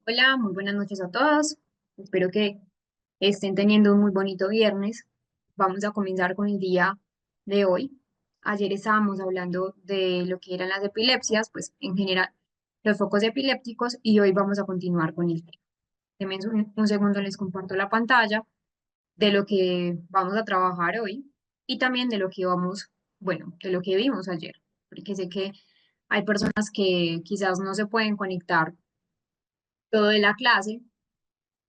Hola, muy buenas noches a todos. Espero que estén teniendo un muy bonito viernes. Vamos a comenzar con el día de hoy. Ayer estábamos hablando de lo que eran las epilepsias, pues en general los focos epilépticos, y hoy vamos a continuar con el tema. Denme un segundo, les comparto la pantalla de lo que vamos a trabajar hoy y también de lo que de lo que vimos ayer, porque sé que hay personas que quizás no se pueden conectar todo de la clase,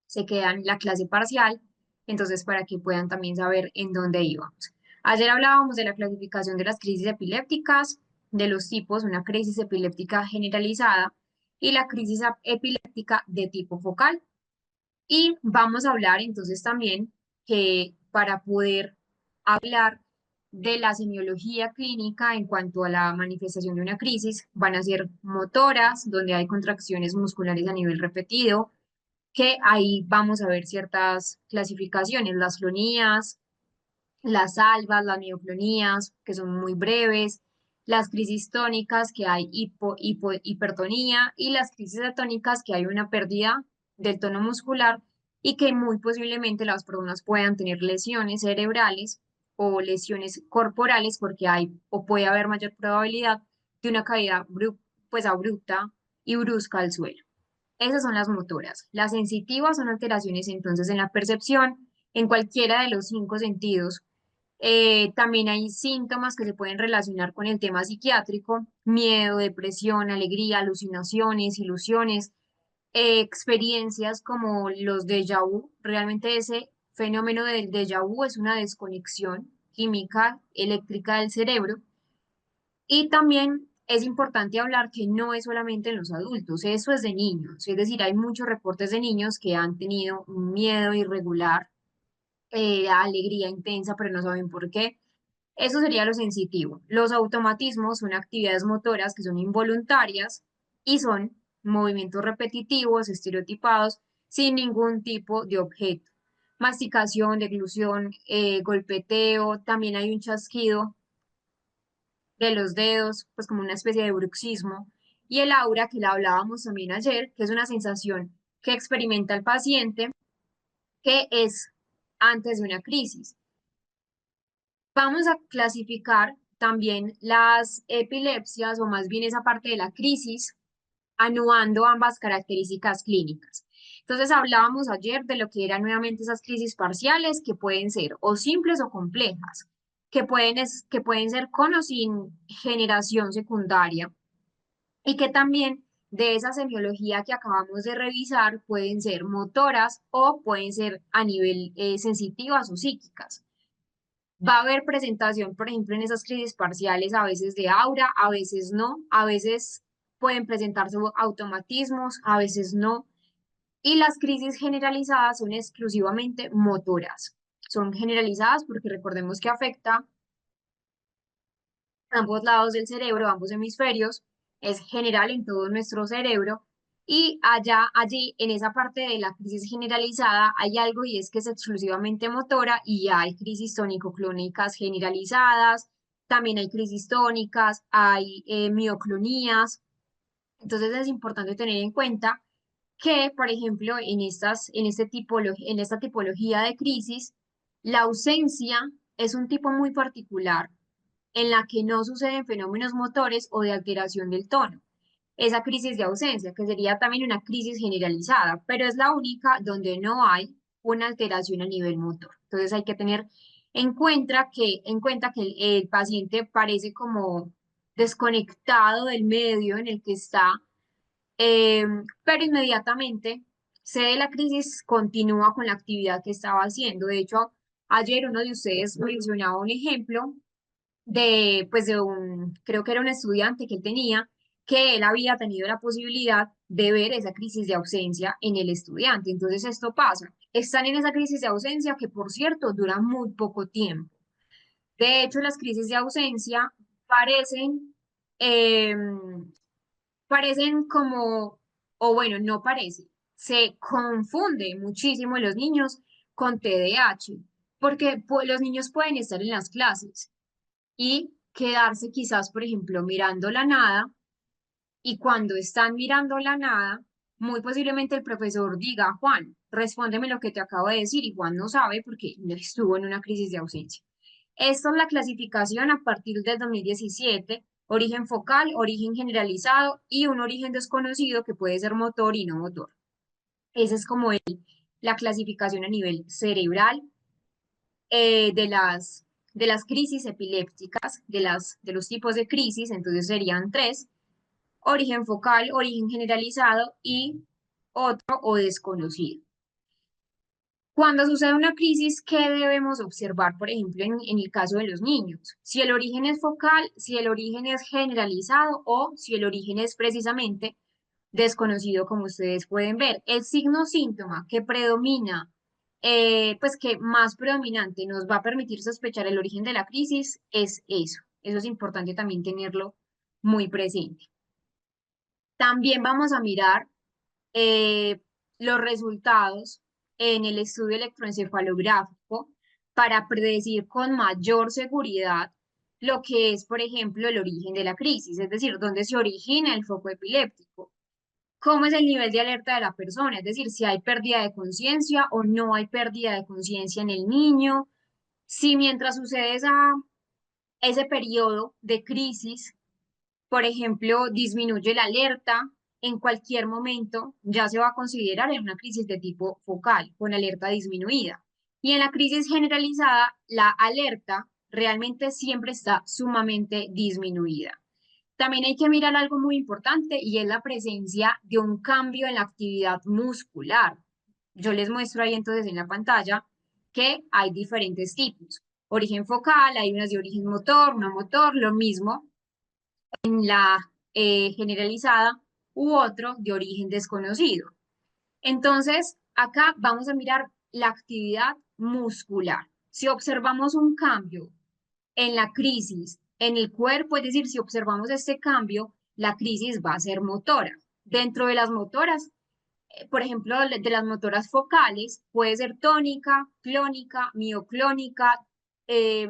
se quedan la clase parcial, entonces para que puedan también saber en dónde íbamos. Ayer hablábamos de la clasificación de las crisis epilépticas, de los tipos, una crisis epiléptica generalizada y la crisis epiléptica de tipo focal. Y vamos a hablar entonces también que para poder hablar de la semiología clínica en cuanto a la manifestación de una crisis, van a ser motoras, donde hay contracciones musculares a nivel repetido, que ahí vamos a ver ciertas clasificaciones, las clonías, las albas, las mioclonías, que son muy breves, las crisis tónicas, que hay hipertonía, y las crisis atónicas, que hay una pérdida del tono muscular y que muy posiblemente las personas puedan tener lesiones cerebrales o lesiones corporales porque hay o puede haber mayor probabilidad de una caída pues abrupta y brusca al suelo. Esas son las motoras. Las sensitivas son alteraciones entonces en la percepción, en cualquiera de los cinco sentidos. También hay síntomas que se pueden relacionar con el tema psiquiátrico: miedo, depresión, alegría, alucinaciones, ilusiones, experiencias como los déjà vu. Realmente ese fenómeno del déjà vu es una desconexión química eléctrica del cerebro, y también es importante hablar que no es solamente en los adultos, eso es de niños, es decir, hay muchos reportes de niños que han tenido un miedo irregular, alegría intensa, pero no saben por qué. Eso sería lo sensitivo. Los automatismos son actividades motoras que son involuntarias y son movimientos repetitivos, estereotipados, sin ningún tipo de objeto. Masticación, deglución, golpeteo, también hay un chasquido de los dedos, pues como una especie de bruxismo, y el aura, que la hablábamos también ayer, que es una sensación que experimenta el paciente, que es antes de una crisis. Vamos a clasificar también las epilepsias, o más bien esa parte de la crisis, anuando ambas características clínicas. Entonces hablábamos ayer de lo que eran nuevamente esas crisis parciales, que pueden ser o simples o complejas, que pueden ser con o sin generación secundaria, y que también de esa semiología que acabamos de revisar pueden ser motoras o pueden ser a nivel sensitivas o psíquicas. Va a haber presentación, por ejemplo, en esas crisis parciales, a veces de aura, a veces no, a veces pueden presentarse automatismos, a veces no. Y las crisis generalizadas son exclusivamente motoras. Son generalizadas porque recordemos que afecta ambos lados del cerebro, ambos hemisferios, es general en todo nuestro cerebro. Y allí, en esa parte de la crisis generalizada, hay algo, y es que es exclusivamente motora, y hay crisis tónico-clónicas generalizadas, también hay crisis tónicas, hay mioclonías. Entonces es importante tener en cuenta que, por ejemplo, en esta tipología de crisis, la ausencia es un tipo muy particular en la que no suceden fenómenos motores o de alteración del tono. Esa crisis de ausencia, que sería también una crisis generalizada, pero es la única donde no hay una alteración a nivel motor. Entonces hay que tener en cuenta que el paciente parece como desconectado del medio en el que está, eh, pero inmediatamente cede la crisis, continúa con la actividad que estaba haciendo. De hecho, ayer uno de ustedes mencionaba un ejemplo pues de creo que era un estudiante que él tenía, que él había tenido la posibilidad de ver esa crisis de ausencia en el estudiante. Entonces esto pasa. Están en esa crisis de ausencia que, por cierto, dura muy poco tiempo. De hecho, las crisis de ausencia parecen, parecen como, o bueno, no parece, se confunde muchísimo en los niños con TDAH, porque los niños pueden estar en las clases y quedarse quizás, por ejemplo, mirando la nada, y cuando están mirando la nada, muy posiblemente el profesor diga, Juan, respóndeme lo que te acabo de decir, y Juan no sabe porque no estuvo en una crisis de ausencia. Esta es la clasificación a partir del 2017, origen focal, origen generalizado y un origen desconocido que puede ser motor y no motor. Esa es como la clasificación a nivel cerebral de las crisis epilépticas, de los tipos de crisis, entonces serían tres: origen focal, origen generalizado y otro o desconocido. Cuando sucede una crisis, ¿qué debemos observar, por ejemplo, en el caso de los niños? Si el origen es focal, si el origen es generalizado o si el origen es precisamente desconocido, como ustedes pueden ver. El signo síntoma que predomina, pues que más predominante nos va a permitir sospechar el origen de la crisis es eso. Eso es importante también tenerlo muy presente. También vamos a mirar eh, los resultados en el estudio electroencefalográfico para predecir con mayor seguridad lo que es, por ejemplo, el origen de la crisis, es decir, dónde se origina el foco epiléptico, cómo es el nivel de alerta de la persona, es decir, si hay pérdida de conciencia o no hay pérdida de conciencia en el niño, si mientras sucede ese periodo de crisis, por ejemplo, disminuye la alerta, en cualquier momento ya se va a considerar en una crisis de tipo focal, con alerta disminuida. Y en la crisis generalizada, la alerta realmente siempre está sumamente disminuida. También hay que mirar algo muy importante y es la presencia de un cambio en la actividad muscular. Yo les muestro ahí entonces en la pantalla que hay diferentes tipos. Origen focal, hay unas de origen motor, no motor, lo mismo en la generalizada u otro de origen desconocido. Entonces, acá vamos a mirar la actividad muscular. Si observamos un cambio en la crisis, en el cuerpo, es decir, si observamos este cambio, la crisis va a ser motora. Dentro de las motoras, por ejemplo, de las motoras focales, puede ser tónica, clónica, mioclónica, eh,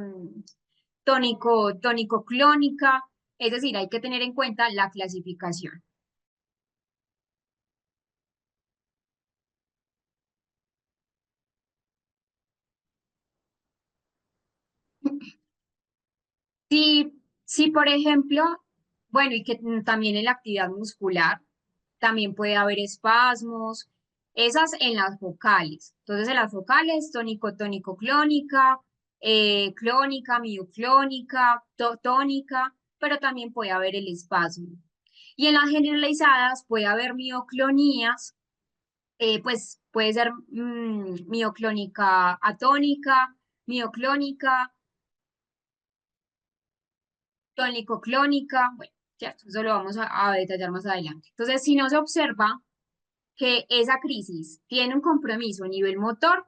tónico-clónica, es decir, hay que tener en cuenta la clasificación. Si, por ejemplo, bueno, y que también en la actividad muscular, también puede haber espasmos, esas en las focales. Entonces, en las focales, tónico-clónica, clónica, mioclónica, tónica, pero también puede haber el espasmo. Y en las generalizadas puede haber mioclonías, pues puede ser mioclónica atónica, mioclónica, tónico-clónica, bueno, cierto, eso lo vamos a detallar más adelante. Entonces, si no se observa que esa crisis tiene un compromiso a nivel motor,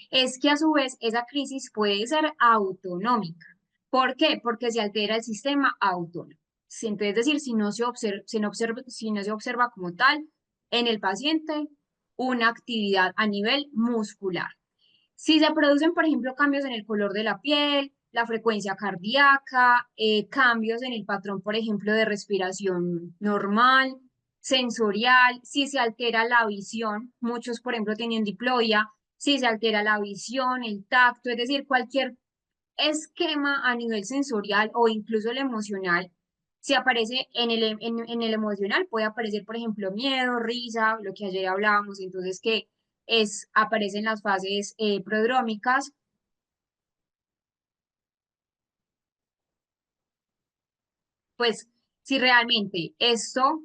es que a su vez esa crisis puede ser autonómica. ¿Por qué? Porque se altera el sistema autónomo. Entonces, es decir, si no se observa como tal en el paciente una actividad a nivel muscular. Si se producen, por ejemplo, cambios en el color de la piel, la frecuencia cardíaca, cambios en el patrón, por ejemplo, de respiración normal, sensorial, si se altera la visión, muchos, por ejemplo, tienen diploide, si se altera la visión, el tacto, es decir, cualquier esquema a nivel sensorial o incluso el emocional, si aparece en el emocional, puede aparecer, por ejemplo, miedo, risa, lo que ayer hablábamos, entonces que aparecen las fases prodrómicas, pues si realmente esto,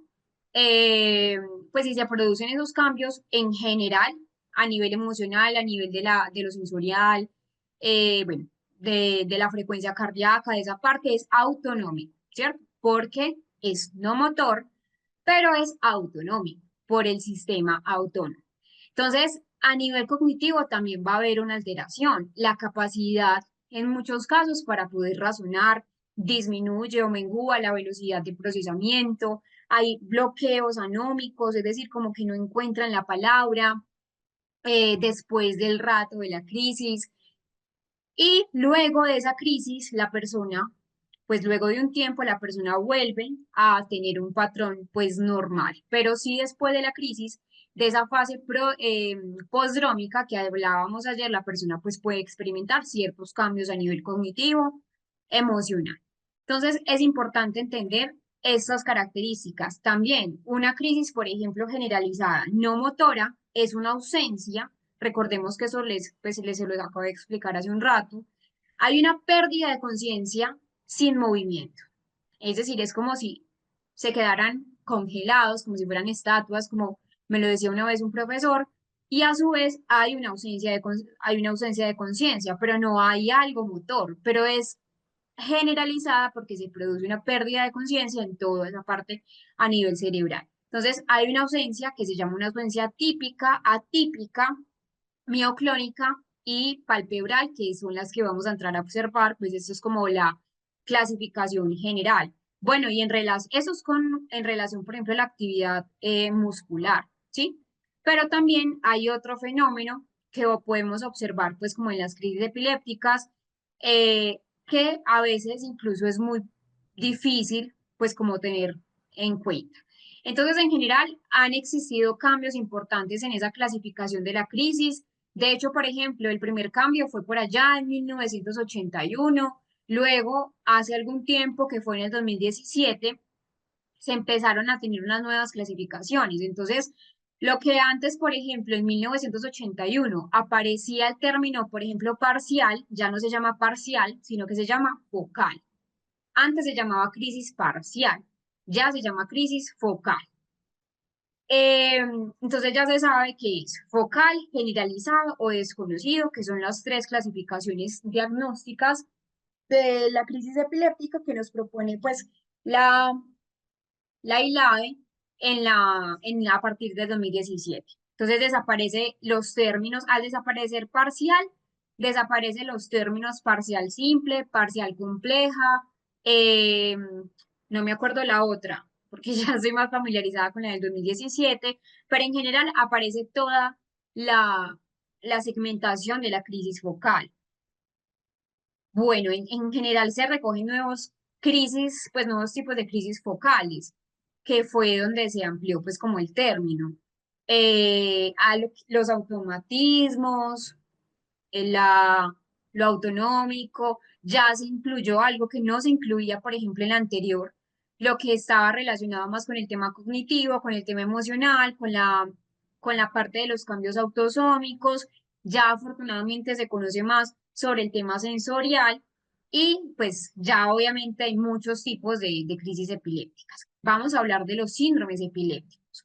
eh, pues si se producen esos cambios en general, a nivel emocional, a nivel de lo sensorial, bueno, de la frecuencia cardíaca, de esa parte es autonómico, ¿cierto? Porque es no motor, pero es autonómico por el sistema autónomo. Entonces, a nivel cognitivo también va a haber una alteración. La capacidad, en muchos casos, para poder razonar disminuye o mengua la velocidad de procesamiento. Hay bloqueos anómicos, es decir, como que no encuentran la palabra después del rato de la crisis. Y luego de esa crisis, la persona pues luego de un tiempo la persona vuelve a tener un patrón pues normal, pero sí después de la crisis, de esa fase postdrómica que hablábamos ayer, la persona pues puede experimentar ciertos cambios a nivel cognitivo, emocional. Entonces es importante entender estas características. También una crisis, por ejemplo, generalizada no motora es una ausencia. Recordemos que eso se lo acabo de explicar hace un rato. Hay una pérdida de conciencia sin movimiento. Es decir, es como si se quedaran congelados, como si fueran estatuas, como me lo decía una vez un profesor, y a su vez hay una ausencia de conciencia, pero no hay algo motor, pero es generalizada porque se produce una pérdida de conciencia en toda esa parte a nivel cerebral. Entonces, hay una ausencia que se llama una ausencia típica, atípica, mioclónica y palpebral, que son las que vamos a entrar a observar, pues esto es como la clasificación general. Bueno, y eso es en relación, por ejemplo, a la actividad muscular, ¿sí? Pero también hay otro fenómeno que podemos observar, pues como en las crisis epilépticas, que a veces incluso es muy difícil, pues como tener en cuenta. Entonces, en general, han existido cambios importantes en esa clasificación de la crisis. De hecho, por ejemplo, el primer cambio fue por allá en 1981. Luego, hace algún tiempo, que fue en el 2017, se empezaron a tener unas nuevas clasificaciones. Entonces, lo que antes, por ejemplo, en 1981 aparecía el término, por ejemplo, parcial, ya no se llama parcial, sino que se llama focal. Antes se llamaba crisis parcial, ya se llama crisis focal. Eh, entonces ya se sabe que es focal, generalizado o desconocido, que son las tres clasificaciones diagnósticas de la crisis epiléptica que nos propone pues la, la ILAE a partir de 2017. Entonces desaparece los términos, al desaparecer parcial, desaparecen los términos parcial simple, parcial compleja, eh, no me acuerdo la otra, porque ya estoy más familiarizada con la del 2017, pero en general aparece toda la, la segmentación de la crisis focal. Bueno, en general se recogen pues nuevos tipos de crisis focales, que fue donde se amplió pues como el término. Los automatismos, eh, la, lo autonómico, ya se incluyó algo que no se incluía, por ejemplo, en la anterior, lo que estaba relacionado más con el tema cognitivo, con el tema emocional, con la parte de los cambios autosómicos. Ya afortunadamente se conoce más sobre el tema sensorial y pues ya obviamente hay muchos tipos de crisis epilépticas. Vamos a hablar de los síndromes epilépticos.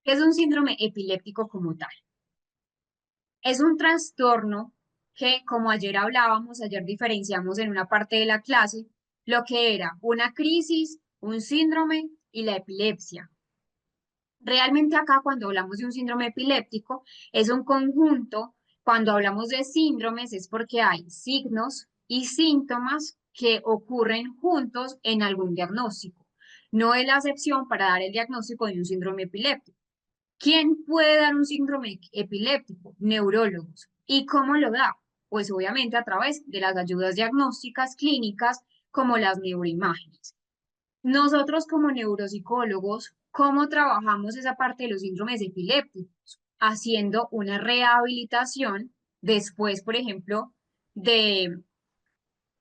¿Qué es un síndrome epiléptico como tal? Es un trastorno que, como ayer hablábamos, ayer diferenciamos en una parte de la clase, lo que era una crisis, un síndrome y la epilepsia. Realmente acá cuando hablamos de un síndrome epiléptico es un conjunto, cuando hablamos de síndromes es porque hay signos y síntomas que ocurren juntos en algún diagnóstico. No es la excepción para dar el diagnóstico de un síndrome epiléptico. ¿Quién puede dar un síndrome epiléptico? Neurólogos. ¿Y cómo lo da? Pues obviamente a través de las ayudas diagnósticas clínicas como las neuroimágenes. Nosotros como neuropsicólogos, ¿cómo trabajamos esa parte de los síndromes epilépticos? Haciendo una rehabilitación después, por ejemplo, de,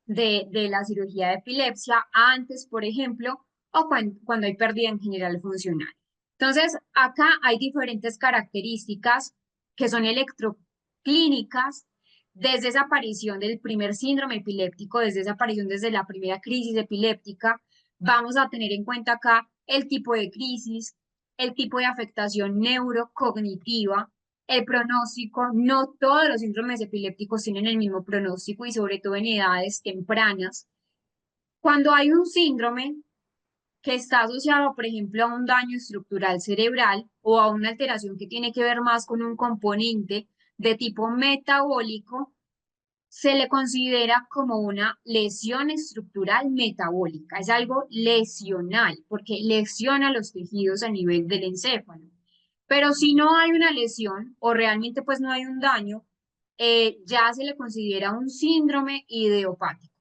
de la cirugía de epilepsia, antes, por ejemplo, o cuando hay pérdida en general funcional. Entonces, acá hay diferentes características que son electroclínicas desde esa aparición del primer síndrome epiléptico, desde esa aparición, desde la primera crisis epiléptica. Vamos a tener en cuenta acá el tipo de crisis, el tipo de afectación neurocognitiva, el pronóstico. No todos los síndromes epilépticos tienen el mismo pronóstico y sobre todo en edades tempranas. Cuando hay un síndrome que está asociado, por ejemplo, a un daño estructural cerebral o a una alteración que tiene que ver más con un componente de tipo metabólico, se le considera como una lesión estructural metabólica. Es algo lesional porque lesiona los tejidos a nivel del encéfalo. Pero si no hay una lesión o realmente pues no hay un daño, ya se le considera un síndrome idiopático,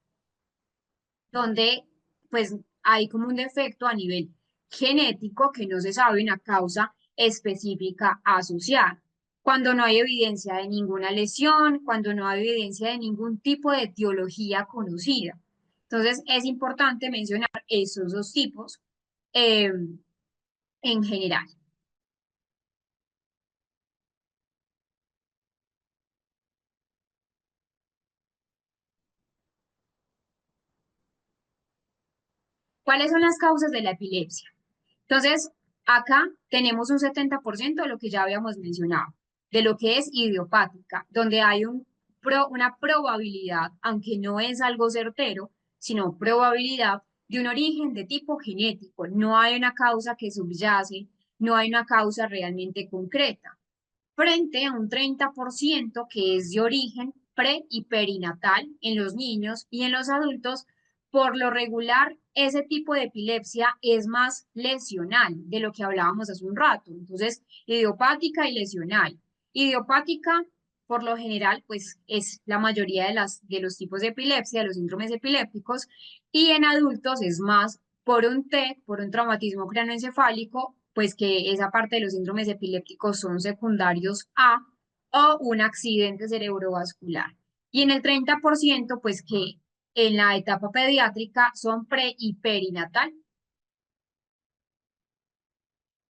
donde pues hay como un defecto a nivel genético que no se sabe una causa específica asociada. Cuando no hay evidencia de ninguna lesión, cuando no hay evidencia de ningún tipo de etiología conocida. Entonces es importante mencionar esos dos tipos eh, en general. ¿Cuáles son las causas de la epilepsia? Entonces, acá tenemos un 70% de lo que ya habíamos mencionado, de lo que es idiopática, donde hay una probabilidad, aunque no es algo certero, sino probabilidad de un origen de tipo genético. No hay una causa que subyace, no hay una causa realmente concreta, frente a un 30% que es de origen pre y perinatal en los niños y en los adultos. Por lo regular, ese tipo de epilepsia es más lesional de lo que hablábamos hace un rato. Entonces, idiopática y lesional. Idiopática, por lo general, pues es la mayoría de los tipos de epilepsia, de los síndromes epilépticos, y en adultos es más por un TEC, por un traumatismo craneoencefálico, pues que esa parte de los síndromes epilépticos son secundarios a o un accidente cerebrovascular. Y en el 30%, pues que en la etapa pediátrica son pre y perinatal.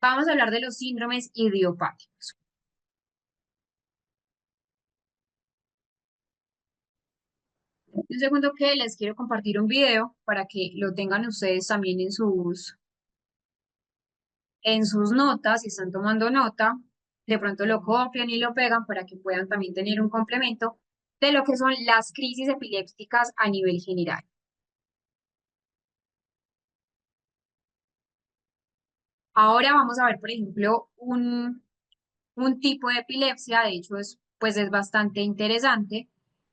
Vamos a hablar de los síndromes idiopáticos. Un segundo que les quiero compartir un video para que lo tengan ustedes también en sus notas, si están tomando nota, de pronto lo copian y lo pegan para que puedan también tener un complemento de lo que son las crisis epilépticas a nivel general. Ahora vamos a ver, por ejemplo, un tipo de epilepsia, de hecho pues es bastante interesante.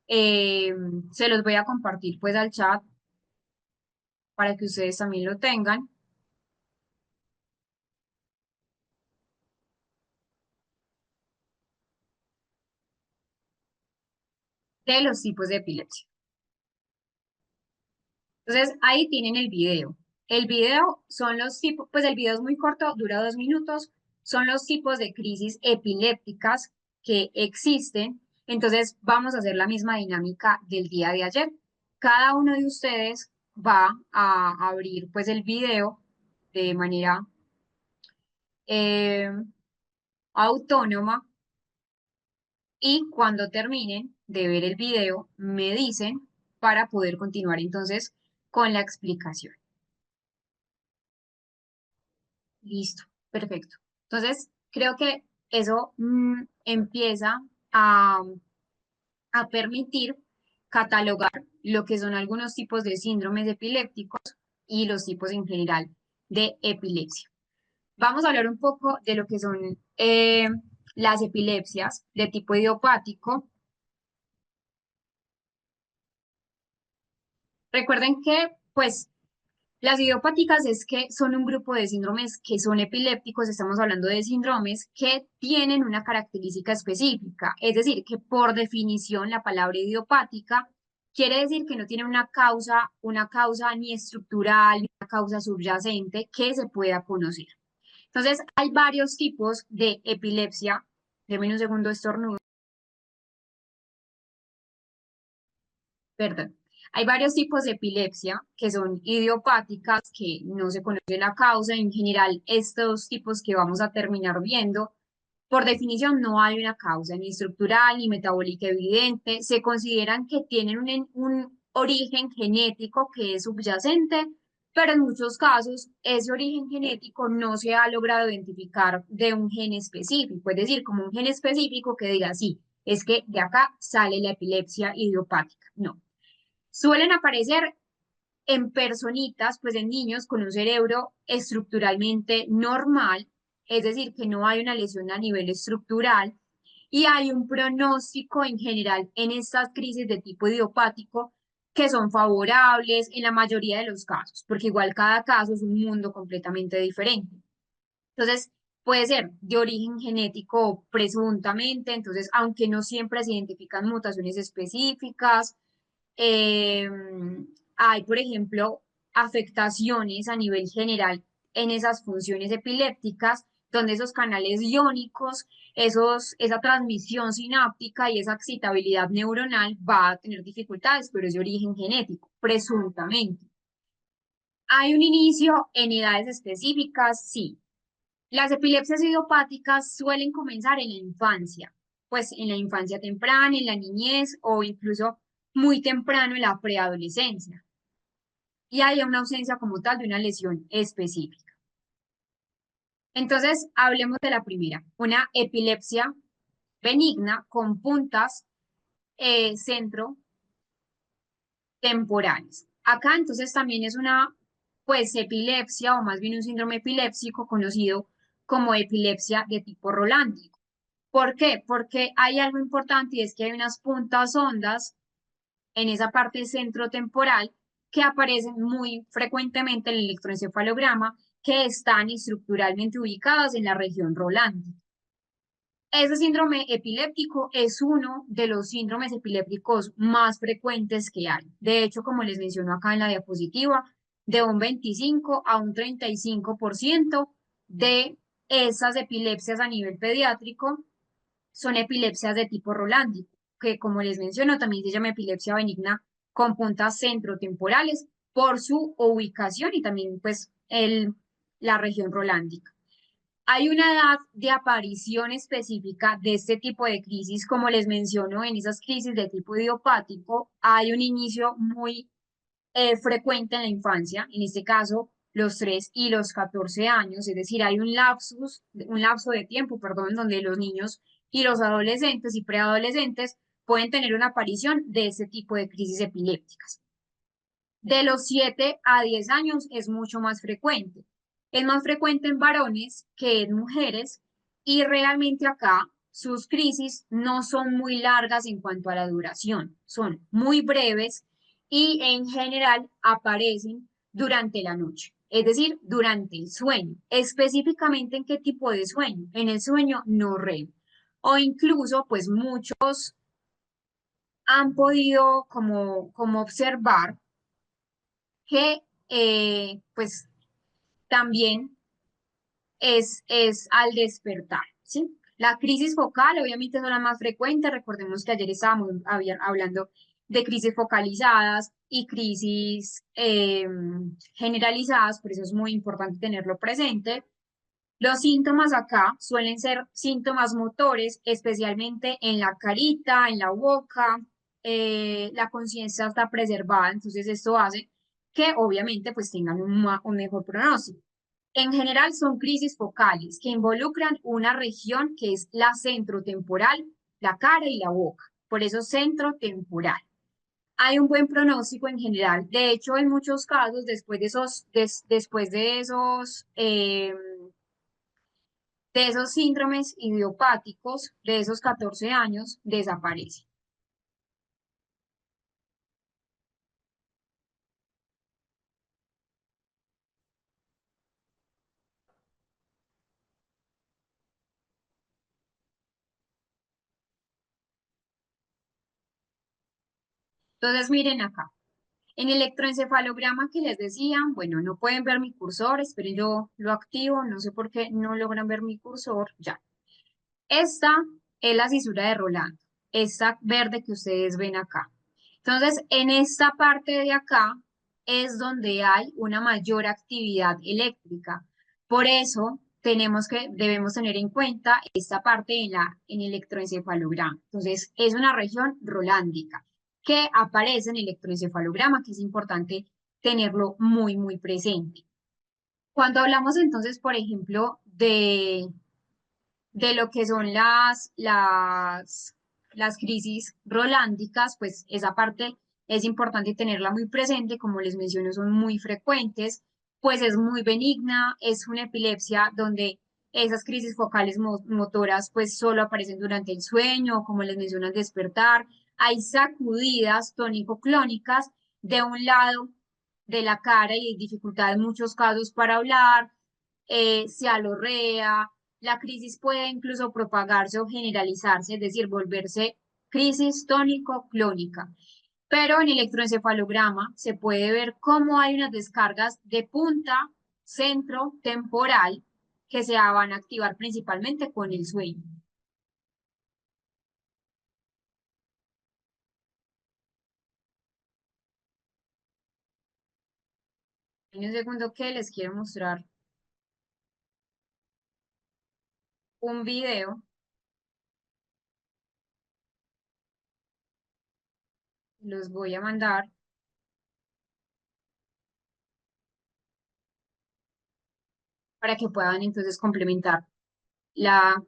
Eh, Se los voy a compartir pues al chat para que ustedes también lo tengan, de los tipos de epilepsia. Entonces, ahí tienen el video. El video son los tipos, pues el video es muy corto, dura 2 minutos, son los tipos de crisis epilépticas que existen. Entonces, vamos a hacer la misma dinámica del día de ayer. Cada uno de ustedes va a abrir pues el video de manera eh, autónoma y cuando terminen de ver el video me dicen para poder continuar entonces con la explicación. Listo, perfecto. Entonces, creo que eso empieza a, a permitir catalogar lo que son algunos tipos de síndromes epilépticos y los tipos en general de epilepsia. Vamos a hablar un poco de lo que son las epilepsias de tipo idiopático. Recuerden que, pues, las idiopáticas es que son un grupo de síndromes que son epilépticos, estamos hablando de síndromes que tienen una característica específica, es decir, que por definición la palabra idiopática quiere decir que no tiene una causa ni estructural, ni una causa subyacente que se pueda conocer. Entonces, hay varios tipos de epilepsia. Deme un segundo, estornudo. Perdón. Hay varios tipos de epilepsia que son idiopáticas, que no se conoce la causa. En general, estos tipos que vamos a terminar viendo, por definición, no hay una causa ni estructural ni metabólica evidente. Se consideran que tienen un origen genético que es subyacente, pero en muchos casos ese origen genético no se ha logrado identificar de un gen específico, es decir, como un gen específico que diga, sí, es que de acá sale la epilepsia idiopática. No. Suelen aparecer en personitas, pues en niños con un cerebro estructuralmente normal, es decir, que no hay una lesión a nivel estructural y hay un pronóstico en general en estas crisis de tipo idiopático que son favorables en la mayoría de los casos, porque igual cada caso es un mundo completamente diferente. Entonces, puede ser de origen genético presuntamente, entonces, aunque no siempre se identifican mutaciones específicas, eh, hay, por ejemplo, afectaciones a nivel general en esas funciones epilépticas, donde esos canales iónicos, esa transmisión sináptica y esa excitabilidad neuronal va a tener dificultades, pero es de origen genético, presuntamente. ¿Hay un inicio en edades específicas? Sí. Las epilepsias idiopáticas suelen comenzar en la infancia, pues en la infancia temprana, en la niñez o incluso muy temprano en la preadolescencia. Y hay una ausencia como tal de una lesión específica. Entonces, hablemos de la primera, una epilepsia benigna con puntas centrotemporales. Acá entonces también es una, pues, epilepsia o más bien un síndrome epiléptico conocido como epilepsia de tipo rolándico. ¿Por qué? Porque hay algo importante y es que hay unas puntas hondas en esa parte centrotemporal que aparecen muy frecuentemente en el electroencefalograma que están estructuralmente ubicadas en la región rolante. Ese síndrome epiléptico es uno de los síndromes epilépticos más frecuentes que hay. De hecho, como les menciono acá en la diapositiva, de un 25 a un 35% de esas epilepsias a nivel pediátrico son epilepsias de tipo rolándico, que como les menciono, también se llama epilepsia benigna con puntas centrotemporales por su ubicación y también pues la región rolándica. Hay una edad de aparición específica de este tipo de crisis, como les menciono, en esas crisis de tipo idiopático, hay un inicio muy frecuente en la infancia, en este caso los 3 y los 14 años, es decir, hay un lapso de tiempo, perdón, donde los niños y los adolescentes y preadolescentes pueden tener una aparición de ese tipo de crisis epilépticas. De los 7 a 10 años es mucho más frecuente. Es más frecuente en varones que en mujeres y realmente acá sus crisis no son muy largas en cuanto a la duración, son muy breves y en general aparecen durante la noche, es decir, durante el sueño. Específicamente en qué tipo de sueño, en el sueño no REM. O incluso, pues muchos han podido como observar que pues también es al despertar, ¿sí? La crisis focal obviamente es la más frecuente. Recordemos que ayer estábamos hablando de crisis focalizadas y crisis generalizadas, por eso es muy importante tenerlo presente. Los síntomas acá suelen ser síntomas motores, especialmente en la carita, en la boca, la conciencia está preservada, entonces esto hace que obviamente pues tengan un mejor pronóstico. En general son crisis focales que involucran una región que es la centrotemporal, la cara y la boca, por eso centrotemporal. Hay un buen pronóstico en general. De hecho, en muchos casos, después de esos síndromes idiopáticos, de esos 14 años, desaparece. Entonces, miren acá. En el electroencefalograma que les decía, bueno, no pueden ver mi cursor, esperen yo lo activo, no sé por qué no logran ver mi cursor, ya. Esta es la cisura de Rolando, esta verde que ustedes ven acá. Entonces, en esta parte de acá es donde hay una mayor actividad eléctrica. Por eso debemos tener en cuenta esta parte en el electroencefalograma. Entonces, es una región rolándica que aparece en el electroencefalograma, que es importante tenerlo muy, muy presente. Cuando hablamos entonces, por ejemplo, de lo que son las crisis rolándicas, pues esa parte es importante tenerla muy presente, como les menciono, son muy frecuentes, pues es muy benigna, es una epilepsia donde esas crisis focales motoras pues solo aparecen durante el sueño, como les menciono al despertar, hay sacudidas tónico-clónicas de un lado de la cara y hay dificultad en muchos casos para hablar, se alorrea, la crisis puede incluso propagarse o generalizarse, es decir, volverse crisis tónico-clónica. Pero en electroencefalograma se puede ver cómo hay unas descargas de punta centro temporal que se van a activar principalmente con el sueño. En un segundo que les quiero mostrar un video, los voy a mandar para que puedan entonces complementar la,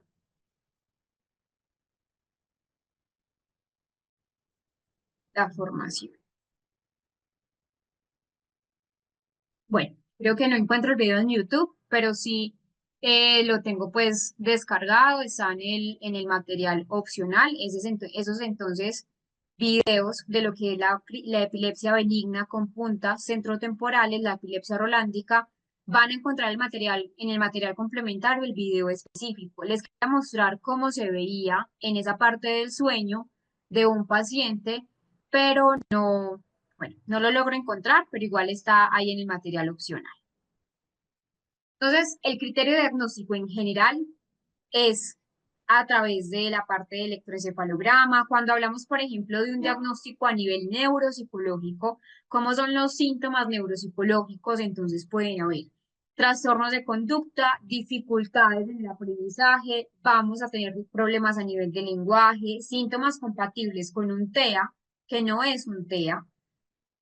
la formación. Bueno, creo que no encuentro el video en YouTube, pero sí lo tengo pues descargado, está en el material opcional. Esos entonces videos de lo que es la epilepsia benigna con puntas centrotemporales, la epilepsia rolándica, van a encontrar el material en el material complementario, el video específico. Les quería mostrar cómo se veía en esa parte del sueño de un paciente, pero no, bueno, no lo logro encontrar, pero igual está ahí en el material opcional. Entonces, el criterio diagnóstico en general es a través de la parte de electroencefalograma. Cuando hablamos, por ejemplo, de un diagnóstico a nivel neuropsicológico, ¿cómo son los síntomas neuropsicológicos? Entonces pueden haber trastornos de conducta, dificultades en el aprendizaje, vamos a tener problemas a nivel de lenguaje, síntomas compatibles con un TEA, que no es un TEA,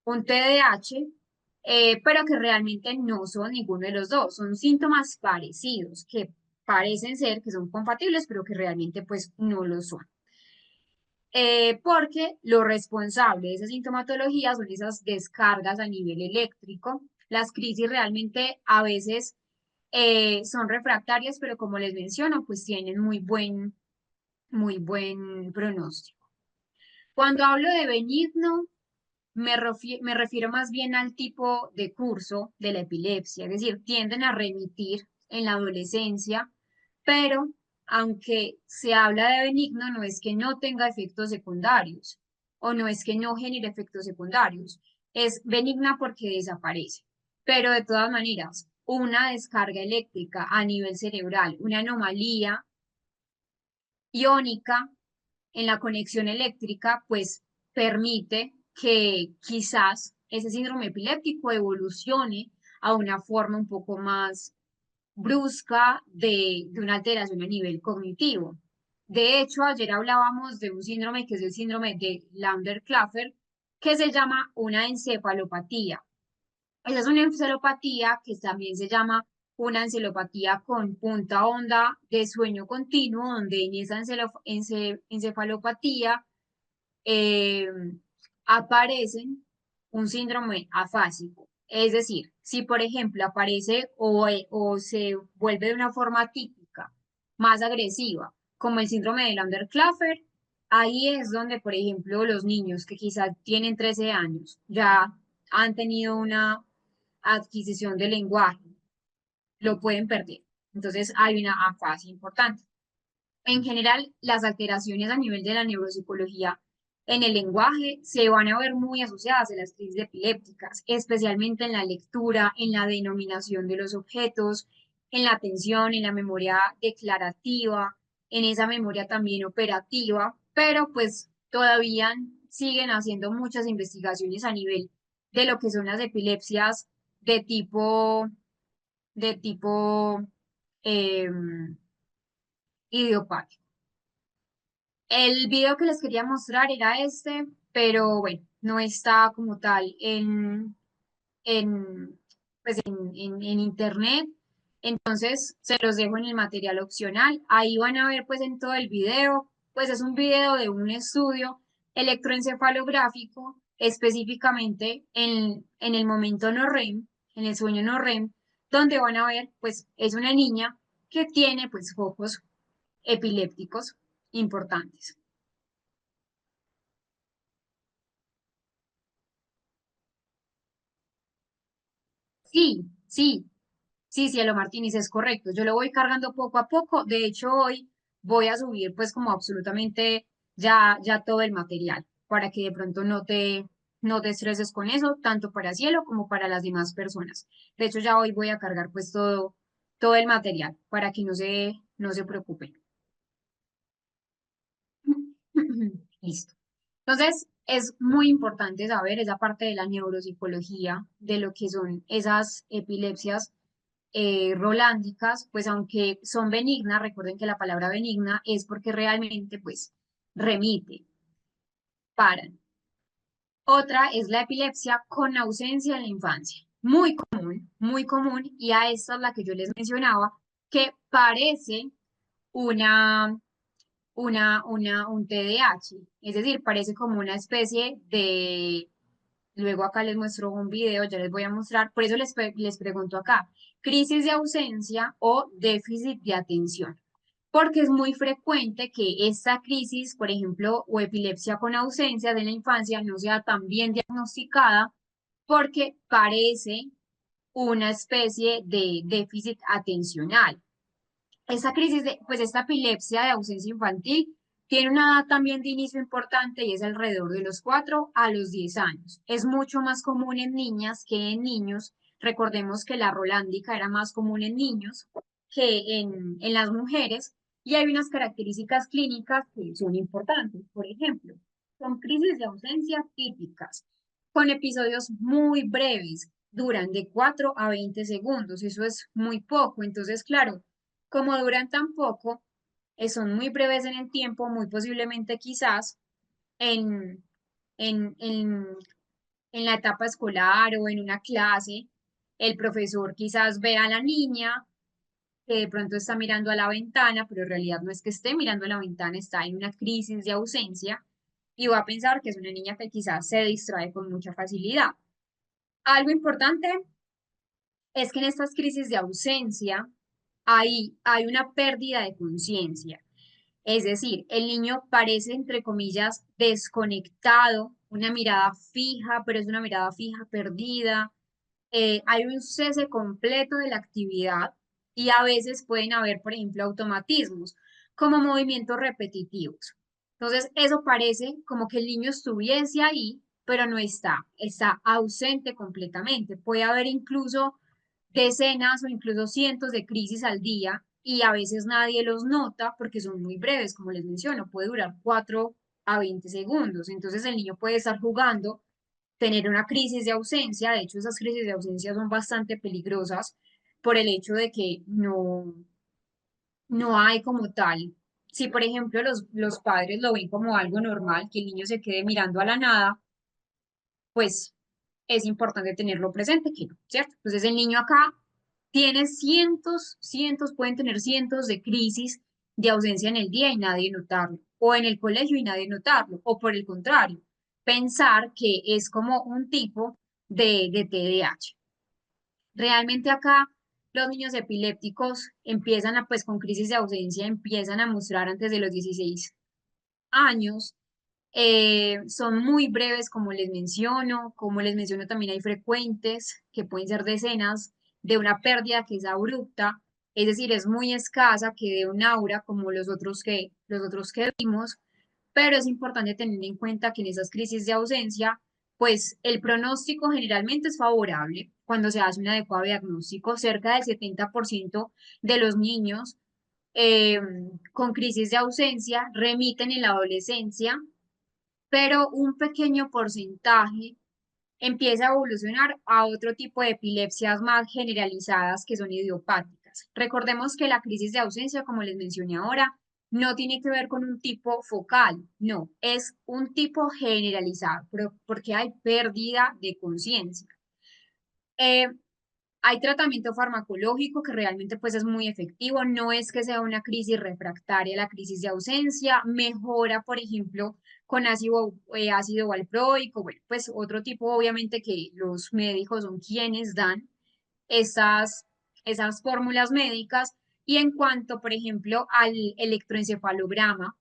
un TDAH, pero que realmente no son ninguno de los dos, son síntomas parecidos que parecen ser que son compatibles, pero que realmente pues no lo son. Porque lo responsable de esa sintomatología son esas descargas a nivel eléctrico. Las crisis realmente a veces son refractarias, pero como les menciono, pues tienen muy buen pronóstico. Cuando hablo de benigno, me refiero más bien al tipo de curso de la epilepsia, es decir, tienden a remitir en la adolescencia, pero aunque se habla de benigno, no es que no tenga efectos secundarios o no es que no genere efectos secundarios, es benigna porque desaparece. Pero de todas maneras, una descarga eléctrica a nivel cerebral, una anomalía iónica en la conexión eléctrica, pues permite que quizás ese síndrome epiléptico evolucione a una forma un poco más brusca de una alteración a nivel cognitivo. De hecho, ayer hablábamos de un síndrome que es el síndrome de Landers-Klaffer, que se llama una encefalopatía. Esa es una encefalopatía que también se llama una encefalopatía con punta honda de sueño continuo, donde en esa encefalopatía eh, aparecen un síndrome afásico. Es decir, si por ejemplo aparece o se vuelve de una forma típica, más agresiva, como el síndrome de Landers-Klaffer, ahí es donde, por ejemplo, los niños que quizás tienen 13 años ya han tenido una adquisición de lenguaje, lo pueden perder. Entonces hay una afasia importante. En general, las alteraciones a nivel de la neuropsicología en el lenguaje se van a ver muy asociadas a las crisis epilépticas, especialmente en la lectura, en la denominación de los objetos, en la atención, en la memoria declarativa, en esa memoria también operativa, pero pues todavía siguen haciendo muchas investigaciones a nivel de lo que son las epilepsias de tipo idiopático. El video que les quería mostrar era este, pero bueno, no está como tal en, pues en internet. Entonces, se los dejo en el material opcional. Ahí van a ver pues en todo el video, pues es un video de un estudio electroencefalográfico, específicamente en el momento no REM, en el sueño no REM, donde van a ver pues es una niña que tiene pues focos epilépticos importantes. Sí, sí, Sí, Cielo Martínez, es correcto. Yo lo voy cargando poco a poco. De hecho, hoy voy a subir pues como absolutamente ya todo el material para que de pronto no te estreses con eso, tanto para Cielo como para las demás personas. De hecho, ya hoy voy a cargar pues todo el material para que no se preocupen. Listo. Entonces, es muy importante saber esa parte de la neuropsicología, de lo que son esas epilepsias rolándicas, pues aunque son benignas, recuerden que la palabra benigna es porque realmente pues remite, paran. Otra es la epilepsia con ausencia en la infancia, muy común, y a esta es la que yo les mencionaba, que parece una, un TDAH, es decir, parece como una especie de. Luego acá les muestro un video, ya les voy a mostrar. Por eso les pregunto acá, crisis de ausencia o déficit de atención. Porque es muy frecuente que esta crisis, por ejemplo, o epilepsia con ausencia de la infancia no sea tan bien diagnosticada porque parece una especie de déficit atencional. Esta crisis pues esta epilepsia de ausencia infantil tiene una edad también de inicio importante y es alrededor de los 4 a los 10 años. Es mucho más común en niñas que en niños. Recordemos que la rolándica era más común en niños que en las mujeres y hay unas características clínicas que son importantes. Por ejemplo, son crisis de ausencia típicas con episodios muy breves, duran de 4 a 20 segundos. Eso es muy poco. Entonces, claro, como duran tan poco, son muy breves en el tiempo, muy posiblemente quizás en, en, en, en la etapa escolar o en una clase, el profesor quizás ve a la niña que de pronto está mirando a la ventana, pero en realidad no es que esté mirando a la ventana, está en una crisis de ausencia y va a pensar que es una niña que quizás se distrae con mucha facilidad. Algo importante es que en estas crisis de ausencia hay una pérdida de conciencia. Es decir, el niño parece, entre comillas, desconectado, una mirada fija, pero es una mirada fija perdida. Hay un cese completo de la actividad y a veces pueden haber, por ejemplo, automatismos como movimientos repetitivos. Entonces, eso parece como que el niño estuviese ahí, pero no está ausente completamente. Puede haber incluso decenas o incluso cientos de crisis al día y a veces nadie los nota porque son muy breves, como les menciono, puede durar 4 a 20 segundos. Entonces el niño puede estar jugando, tener una crisis de ausencia, de hecho esas crisis de ausencia son bastante peligrosas por el hecho de que no hay como tal. Si por ejemplo los padres lo ven como algo normal, que el niño se quede mirando a la nada, pues es importante tenerlo presente, que no, ¿cierto? Entonces el niño acá tiene cientos, pueden tener cientos de crisis de ausencia en el día y nadie notarlo, o en el colegio y nadie notarlo, o por el contrario, pensar que es como un tipo de TDAH. Realmente acá los niños epilépticos empiezan a, pues con crisis de ausencia, empiezan a mostrar antes de los 16 años, son muy breves, como les menciono también hay frecuentes, que pueden ser decenas, de una pérdida que es abrupta, es decir, es muy escasa, que de un aura como los otros que vimos, pero es importante tener en cuenta que en esas crisis de ausencia, pues el pronóstico generalmente es favorable cuando se hace un adecuado diagnóstico. Cerca del 70% de los niños eh, con crisis de ausencia remiten en la adolescencia, pero un pequeño porcentaje empieza a evolucionar a otro tipo de epilepsias más generalizadas que son idiopáticas. Recordemos que la crisis de ausencia, como les mencioné ahora, no tiene que ver con un tipo focal, no, es un tipo generalizado, porque hay pérdida de conciencia. Eh, Hay tratamiento farmacológico que realmente pues es muy efectivo, no es que sea una crisis refractaria, la crisis de ausencia, mejora, por ejemplo, con ácido valproico, bueno, pues otro tipo obviamente que los médicos son quienes dan esas, esas fórmulas médicas y en cuanto, por ejemplo, al electroencefalograma,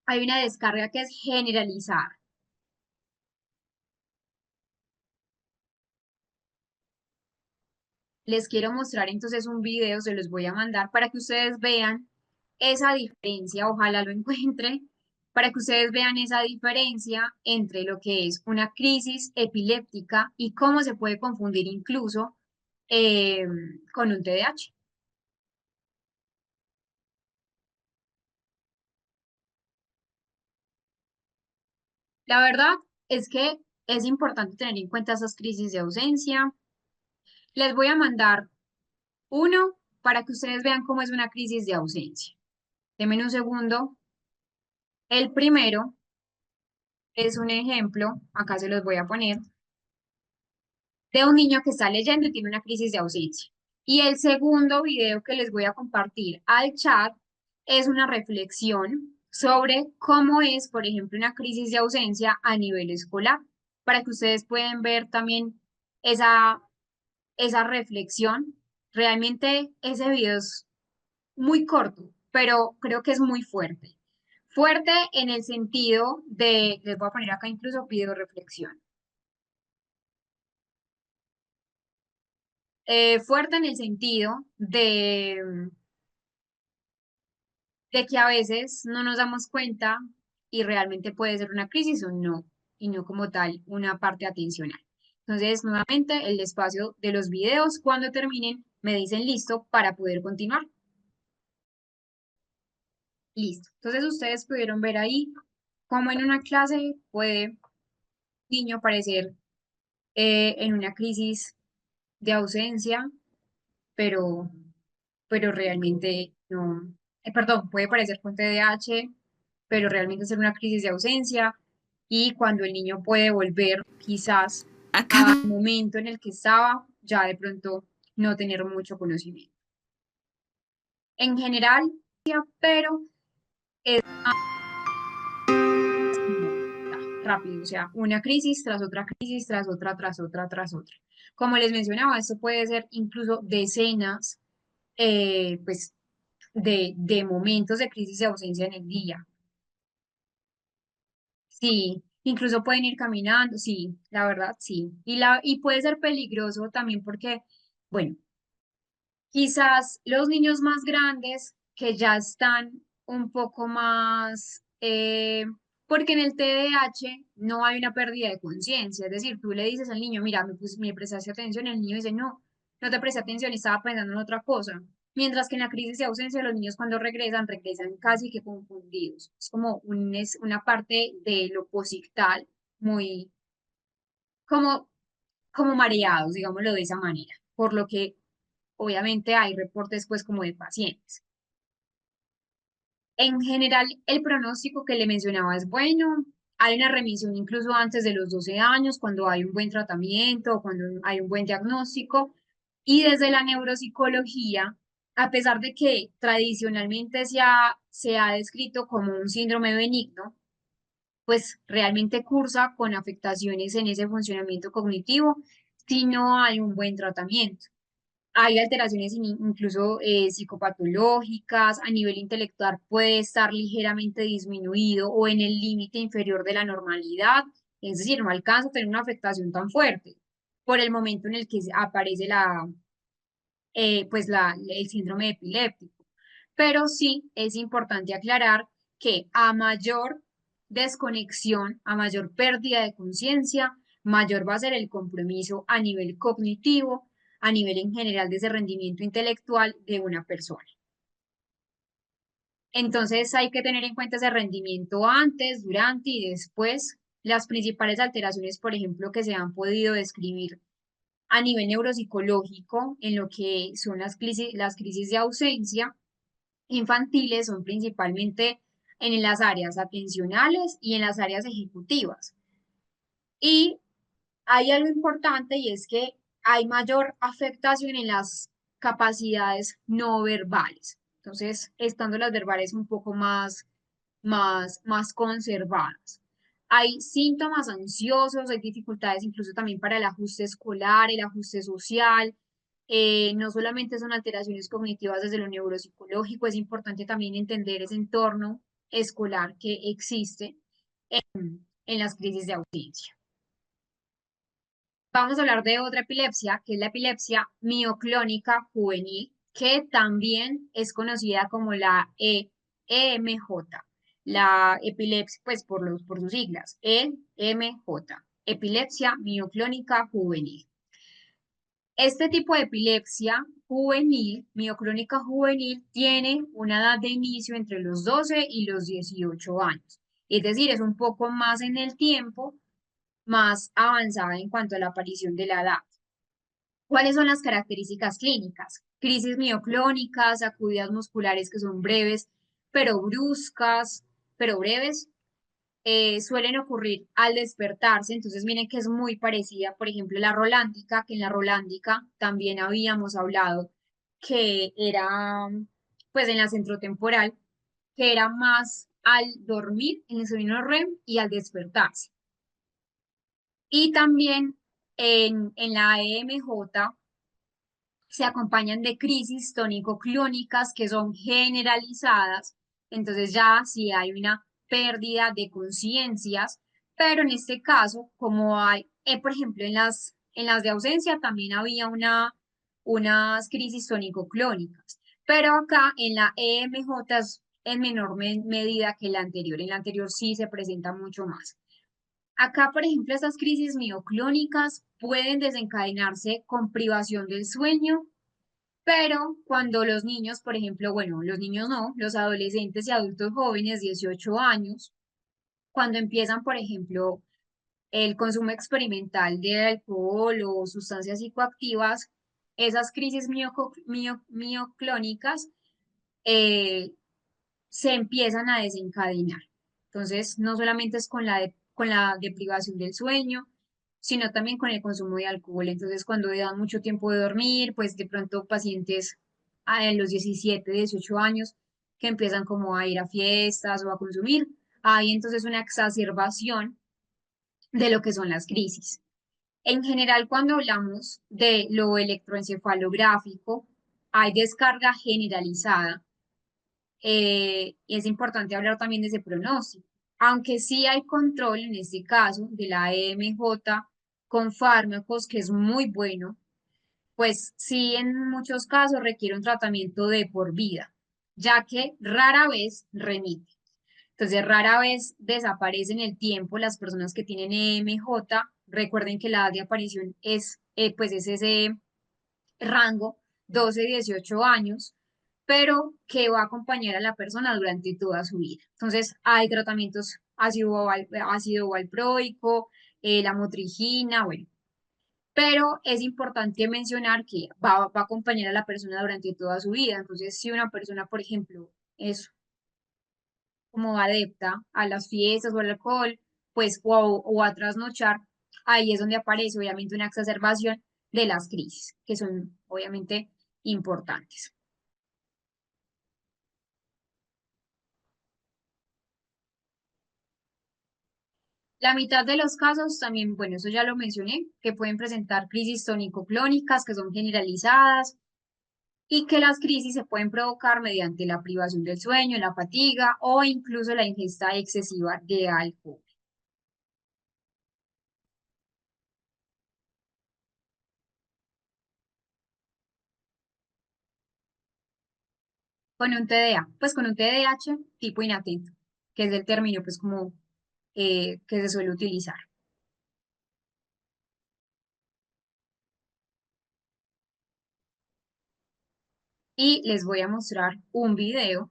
hay una descarga que es generalizada. Les quiero mostrar entonces un video, se los voy a mandar para que ustedes vean esa diferencia, ojalá lo encuentre, para que ustedes vean esa diferencia entre lo que es una crisis epiléptica y cómo se puede confundir incluso eh, con un TDAH. La verdad es que es importante tener en cuenta esas crisis de ausencia. Les voy a mandar uno para que ustedes vean cómo es una crisis de ausencia. Denme un segundo. El primero es un ejemplo, acá se los voy a poner, de un niño que está leyendo y tiene una crisis de ausencia. Y el segundo video que les voy a compartir al chat es una reflexión sobre cómo es, por ejemplo, una crisis de ausencia a nivel escolar, para que ustedes puedan ver también esa, esa reflexión. Realmente ese video es muy corto, pero creo que es muy fuerte. Fuerte en el sentido de, les voy a poner acá incluso video reflexión. Fuerte en el sentido de que a veces no nos damos cuenta y realmente puede ser una crisis o no, y no como tal una parte atencional. Entonces, nuevamente, el espacio de los videos, cuando terminen, me dicen listo para poder continuar. Listo. Entonces, ustedes pudieron ver ahí cómo en una clase puede un niño aparecer en una crisis de ausencia, pero realmente no, perdón, puede parecer con TDAH, pero realmente ser una crisis de ausencia y cuando el niño puede volver quizás Acaba. al momento en el que estaba, ya de pronto no tener mucho conocimiento. En general, pero es como rápido, o sea, una crisis tras otra crisis, tras otra, tras otra, tras otra. Como les mencionaba, esto puede ser incluso decenas, pues, de momentos de crisis de ausencia en el día. Sí, incluso pueden ir caminando, sí, la verdad, sí. Y puede ser peligroso también porque, bueno, quizás los niños más grandes que ya están un poco más, porque en el TDAH no hay una pérdida de conciencia, es decir, tú le dices al niño, mira, me prestaste atención, el niño dice, no, no te presté atención, estaba pensando en otra cosa. Mientras que en la crisis de ausencia, los niños cuando regresan, regresan casi que confundidos. Es como es una parte de lo posictal, muy, como, como mareados, digámoslo de esa manera. Por lo que obviamente hay reportes pues como de pacientes. En general, el pronóstico que le mencionaba es bueno. Hay una remisión incluso antes de los 12 años, cuando hay un buen tratamiento, cuando hay un buen diagnóstico. Y desde la neuropsicología, a pesar de que tradicionalmente se ha descrito como un síndrome benigno, pues realmente cursa con afectaciones en ese funcionamiento cognitivo si no hay un buen tratamiento. Hay alteraciones incluso psicopatológicas, a nivel intelectual puede estar ligeramente disminuido o en el límite inferior de la normalidad, es decir, no alcanza a tener una afectación tan fuerte por el momento en el que aparece el síndrome epiléptico. Pero sí es importante aclarar que a mayor desconexión, a mayor pérdida de conciencia, mayor va a ser el compromiso a nivel cognitivo, a nivel en general de ese rendimiento intelectual de una persona. Entonces hay que tener en cuenta ese rendimiento antes, durante y después. Las principales alteraciones, por ejemplo, que se han podido describir a nivel neuropsicológico en lo que son las crisis de ausencia infantiles son principalmente en las áreas atencionales y en las áreas ejecutivas. Y hay algo importante y es que hay mayor afectación en las capacidades no verbales. Entonces, estando las verbales un poco más conservadas. Hay síntomas ansiosos, hay dificultades incluso también para el ajuste escolar, el ajuste social. No solamente son alteraciones cognitivas desde lo neuropsicológico, es importante también entender ese entorno escolar que existe en las crisis de ausencia. Vamos a hablar de otra epilepsia, que es la epilepsia mioclónica juvenil, que también es conocida como la EMJ. La epilepsia, pues por sus siglas, EMJ, epilepsia mioclónica juvenil. Este tipo de epilepsia juvenil, mioclónica juvenil, tiene una edad de inicio entre los 12 y los 18 años. Es decir, es un poco más en el tiempo, más avanzada en cuanto a la aparición de la edad. ¿Cuáles son las características clínicas? Crisis mioclónicas, sacudidas musculares que son breves, pero bruscas, pero breves, suelen ocurrir al despertarse. Entonces, miren que es muy parecida, por ejemplo, la rolándica, que en la rolándica también habíamos hablado que era, pues en la centrotemporal, que era más al dormir en el sueño REM y al despertarse. Y también en la EMJ se acompañan de crisis tónico-clónicas que son generalizadas. Entonces ya si hay una pérdida de conciencias, pero en este caso, como hay, por ejemplo, en las de ausencia también había unas crisis tónico-clónicas, pero acá en la EMJ es en menor medida que la anterior. En la anterior sí se presenta mucho más. Acá, por ejemplo, estas crisis mioclónicas pueden desencadenarse con privación del sueño, pero cuando los niños, por ejemplo, bueno, los niños no, los adolescentes y adultos jóvenes, 18 años, cuando empiezan, por ejemplo, el consumo experimental de alcohol o sustancias psicoactivas, esas crisis mioclónicas eh, se empiezan a desencadenar. Entonces, no solamente es con la deprivación del sueño, sino también con el consumo de alcohol. Entonces, cuando le dan mucho tiempo de dormir, pues de pronto pacientes en los 17, 18 años que empiezan como a ir a fiestas o a consumir, hay entonces una exacerbación de lo que son las crisis. En general, cuando hablamos de lo electroencefalográfico, hay descarga generalizada, y es importante hablar también de ese pronóstico. Aunque sí hay control en este caso de la EMJ con fármacos, que es muy bueno, pues sí en muchos casos requiere un tratamiento de por vida, ya que rara vez remite. Entonces, rara vez desaparece en el tiempo las personas que tienen EMJ. Recuerden que la edad de aparición es ese rango 12-18 años, pero que va a acompañar a la persona durante toda su vida. Entonces, hay tratamientos ácido valproico, la motrigina, bueno, pero es importante mencionar que va a acompañar a la persona durante toda su vida. Entonces, si una persona, por ejemplo, es como adepta a las fiestas o al alcohol, pues, o a trasnochar, ahí es donde aparece obviamente una exacerbación de las crisis, que son obviamente importantes. La mitad de los casos también, bueno, eso ya lo mencioné, que pueden presentar crisis tónico-clónicas, que son generalizadas, y que las crisis se pueden provocar mediante la privación del sueño, la fatiga o incluso la ingesta excesiva de alcohol. Con un TDA, pues con un TDAH tipo inatento, que es el término pues como que se suele utilizar. Y les voy a mostrar un video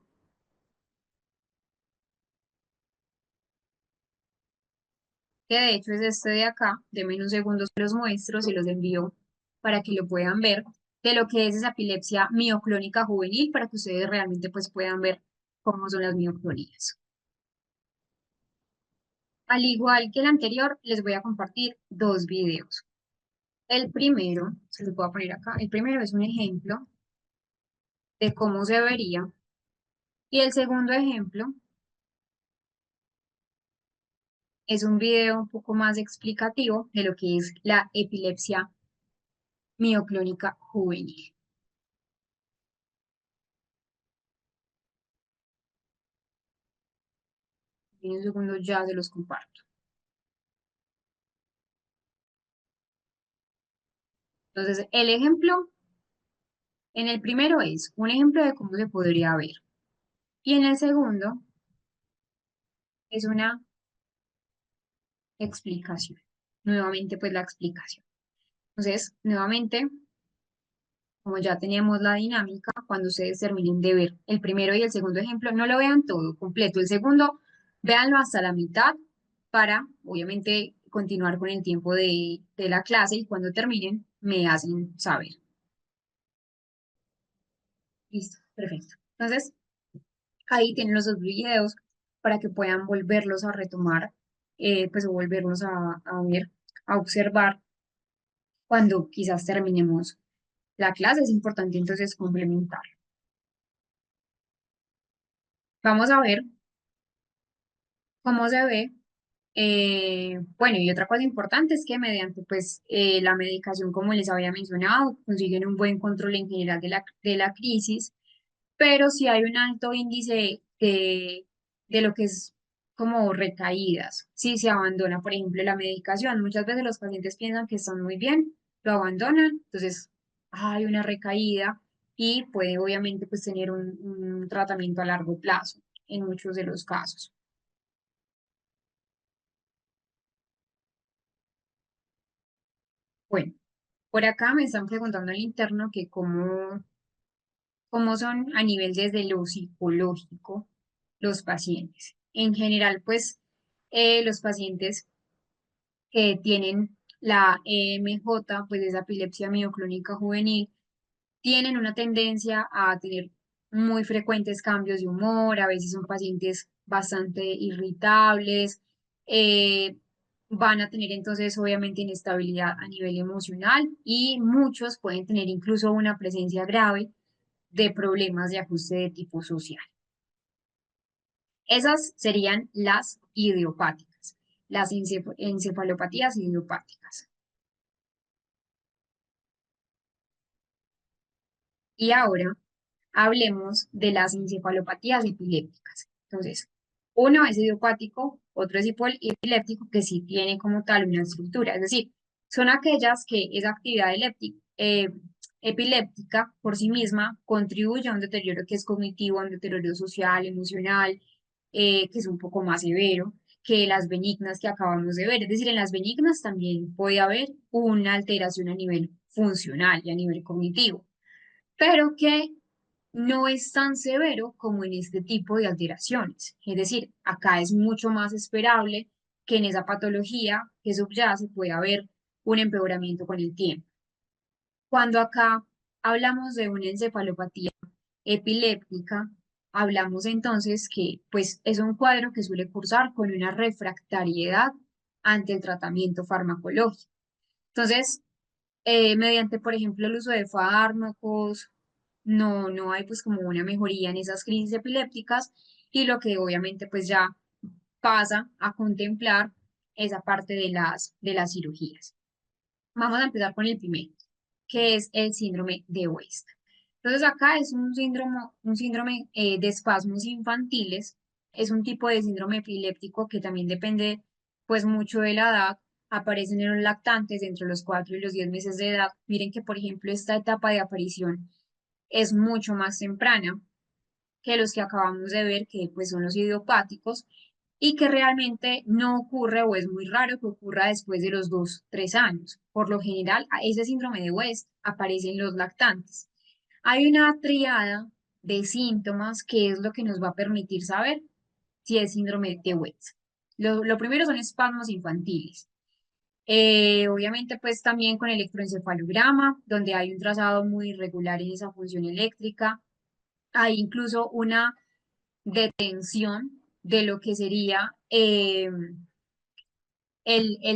que de hecho es este de acá. Denme unos segundos que los muestro, y los envío para que lo puedan ver, de lo que es esa epilepsia mioclónica juvenil, para que ustedes realmente pues puedan ver cómo son las mioclonías. Al igual que el anterior, les voy a compartir dos videos. El primero, se los voy a poner acá, el primero es un ejemplo de cómo se vería, y el segundo ejemplo es un video un poco más explicativo de lo que es la epilepsia mioclónica juvenil. En un segundo ya se los comparto. Entonces, el ejemplo en el primero es un ejemplo de cómo se podría ver. Y en el segundo es una explicación. Nuevamente, pues la explicación. Entonces, nuevamente, como ya teníamos la dinámica, cuando ustedes terminen de ver el primero y el segundo ejemplo, no lo vean todo completo. El segundo, véanlo hasta la mitad para, obviamente, continuar con el tiempo de la clase y cuando terminen, me hacen saber. Listo, perfecto. Entonces, ahí tienen los dos videos para que puedan volverlos a retomar, pues o volverlos a ver, a observar cuando quizás terminemos la clase. Es importante entonces complementar. Vamos a ver cómo se ve. Bueno, y otra cosa importante es que mediante pues la medicación, como les había mencionado, consiguen un buen control en general de la crisis, pero si hay un alto índice de lo que es como recaídas, si se abandona, por ejemplo, la medicación. Muchas veces los pacientes piensan que están muy bien, lo abandonan, entonces hay una recaída y puede obviamente pues tener un tratamiento a largo plazo en muchos de los casos. Bueno, por acá me están preguntando al interno que cómo son a nivel desde lo psicológico los pacientes. En general, pues los pacientes que tienen la EMJ, pues esa epilepsia mioclónica juvenil, tienen una tendencia a tener muy frecuentes cambios de humor, a veces son pacientes bastante irritables, eh, van a tener entonces obviamente inestabilidad a nivel emocional y muchos pueden tener incluso una presencia grave de problemas de ajuste de tipo social. Esas serían las idiopáticas, las encefalopatías idiopáticas. Y ahora hablemos de las encefalopatías epilépticas. Entonces, uno es idiopático, otro es epiléptico, que sí tiene como tal una estructura. Es decir, son aquellas que esa actividad epiléptica por sí misma contribuye a un deterioro que es cognitivo, a un deterioro social, emocional, que es un poco más severo que las benignas que acabamos de ver. Es decir, en las benignas también puede haber una alteración a nivel funcional y a nivel cognitivo, pero que no es tan severo como en este tipo de alteraciones. Es decir, acá es mucho más esperable que en esa patología que subyace pueda haber un empeoramiento con el tiempo. Cuando acá hablamos de una encefalopatía epiléptica, hablamos entonces que pues es un cuadro que suele cursar con una refractariedad ante el tratamiento farmacológico. Entonces, mediante, por ejemplo, el uso de fármacos, no hay pues como una mejoría en esas crisis epilépticas y lo que obviamente pues ya pasa a contemplar esa parte de las cirugías. Vamos a empezar con el primero, que es el síndrome de West. Entonces acá es un síndrome de espasmos infantiles, es un tipo de síndrome epiléptico que también depende pues mucho de la edad, aparecen en los lactantes entre los 4 y los 10 meses de edad. Miren que por ejemplo esta etapa de aparición es mucho más temprana que los que acabamos de ver, que pues son los idiopáticos, y que realmente no ocurre o es muy raro que ocurra después de los 2, 3 años. Por lo general, ese síndrome de West aparece en los lactantes. Hay una triada de síntomas que es lo que nos va a permitir saber si es síndrome de West. Lo primero son espasmos infantiles. Obviamente, pues también con electroencefalograma, donde hay un trazado muy irregular en esa función eléctrica. Hay incluso una detención de lo que sería el